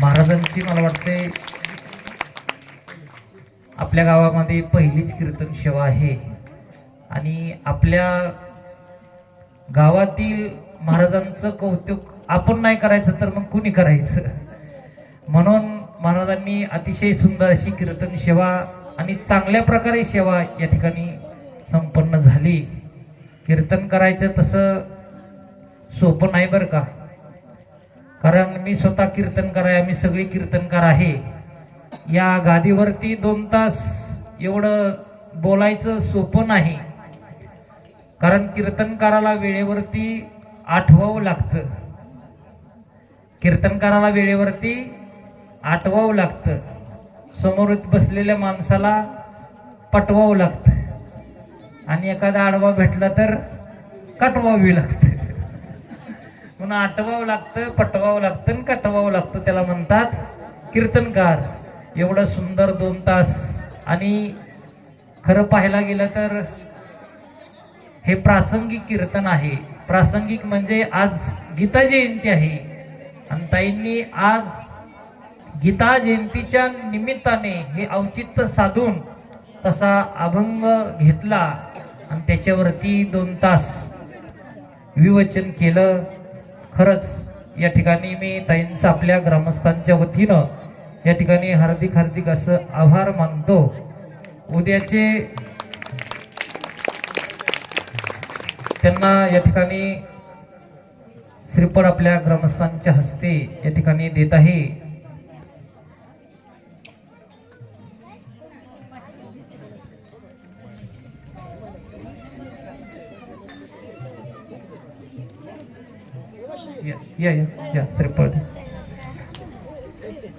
महाराजांची मला वाटते आपल्या गावामध्ये पहिलीच कीर्तन सेवा आहे आणि आपल्या गावातील महाराजांचं कौतुक आपण नाही करायचं तर मग कुणी करायचं, म्हणून महाराजांनी अतिशय सुंदर अशी कीर्तन सेवा आणि चांगल्या प्रकारे सेवा या ठिकाणी संपन्न झाली. कीर्तन करायचं तसं सोपं नाही बरं का, कारण मी स्वतः कीर्तनकार आहे, आम्ही सगळे कीर्तनकार आहे. या गादीवरती 2 तास एवढं बोलायचं सोपं नाही, कारण कीर्तनकाराला वेळेवरती आठवावं लागतं, कीर्तनकाराला वेळेवरती आठवावं लागतं, समोर बसलेल्या माणसाला पटवावं लागतं आणि एखादा आडवा भेटला तर कटवावी लागतं. म्हणून आठवावं लागतं, पटवावं लागतं आणि कटवावं लागतं, त्याला म्हणतात कीर्तनकार. एवढं सुंदर 2 तास, आणि खरं पाहायला गेलं तर हे प्रासंगिक कीर्तन आहे. प्रासंगिक म्हणजे आज गीता जयंती आहे आणि ताईंनी आज गीता जयंतीच्या निमित्ताने हे औचित्य साधून तसा अभंग घेतला आणि त्याच्यावरती 2 तास विवचन केलं. खरंच या ठिकाणी मी ताईंचं आपल्या ग्रामस्थांच्या वतीनं या ठिकाणी हार्दिक हार्दिक असं आभार मानतो. उद्याचे त्यांना या ठिकाणी श्रीफळ आपल्या ग्रामस्थांच्या हस्ते या ठिकाणी देत आहे. या श्रीफळ.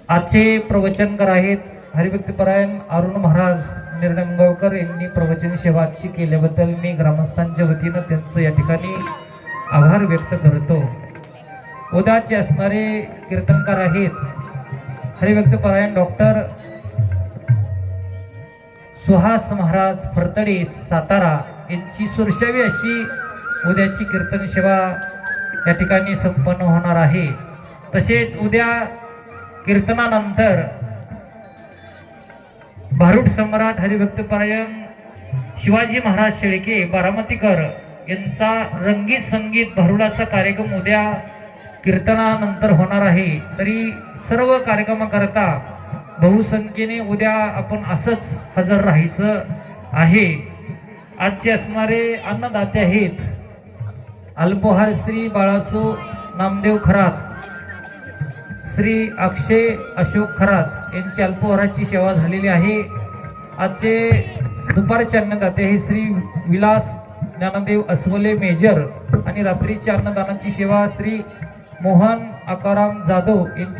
आजचे प्रवचनकार आहेत हरिभक्तपरायण अरुण महाराज निर्णयगावकर यांनी प्रवचन सेवाची केल्याबद्दल मी ग्रामस्थांच्या वतीनं त्यांचं या ठिकाणी आभार व्यक्त करतो. उद्याचे असणारे कीर्तनकार आहेत हरिभक्तपरायण डॉक्टर सुहास महाराज फरतडे सातारा यांची सुरशावी अशी उद्याची कीर्तन सेवा या ठिकाणी संपन्न होणार आहे. तसेच उद्या कीर्तनानंतर भारूड सम्राट हरिभक्तपरायण शिवाजी महाराज शेळके बारामतीकर यांचा रंगीत संगीत भारुडाचा कार्यक्रम उद्या कीर्तनानंतर होणार आहे. तरी सर्व कार्यक्रमाकरता बहुसंख्येने उद्या आपण असंच हजर राहायचं आहे. आजचे असणारे अन्नदाते आहेत अल्पोहार श्री बाळासो नामदेव खरात, श्री अक्षय अशोक खरात यांची अल्पोहाराची सेवा झालेली आहे. आजचे दुपारचे अन्नदाते हे श्री विलास ज्ञानदेव अस्वले मेजर आणि रात्रीच्या अन्नदानाची सेवा श्री मोहन आकाराम जाधव यांची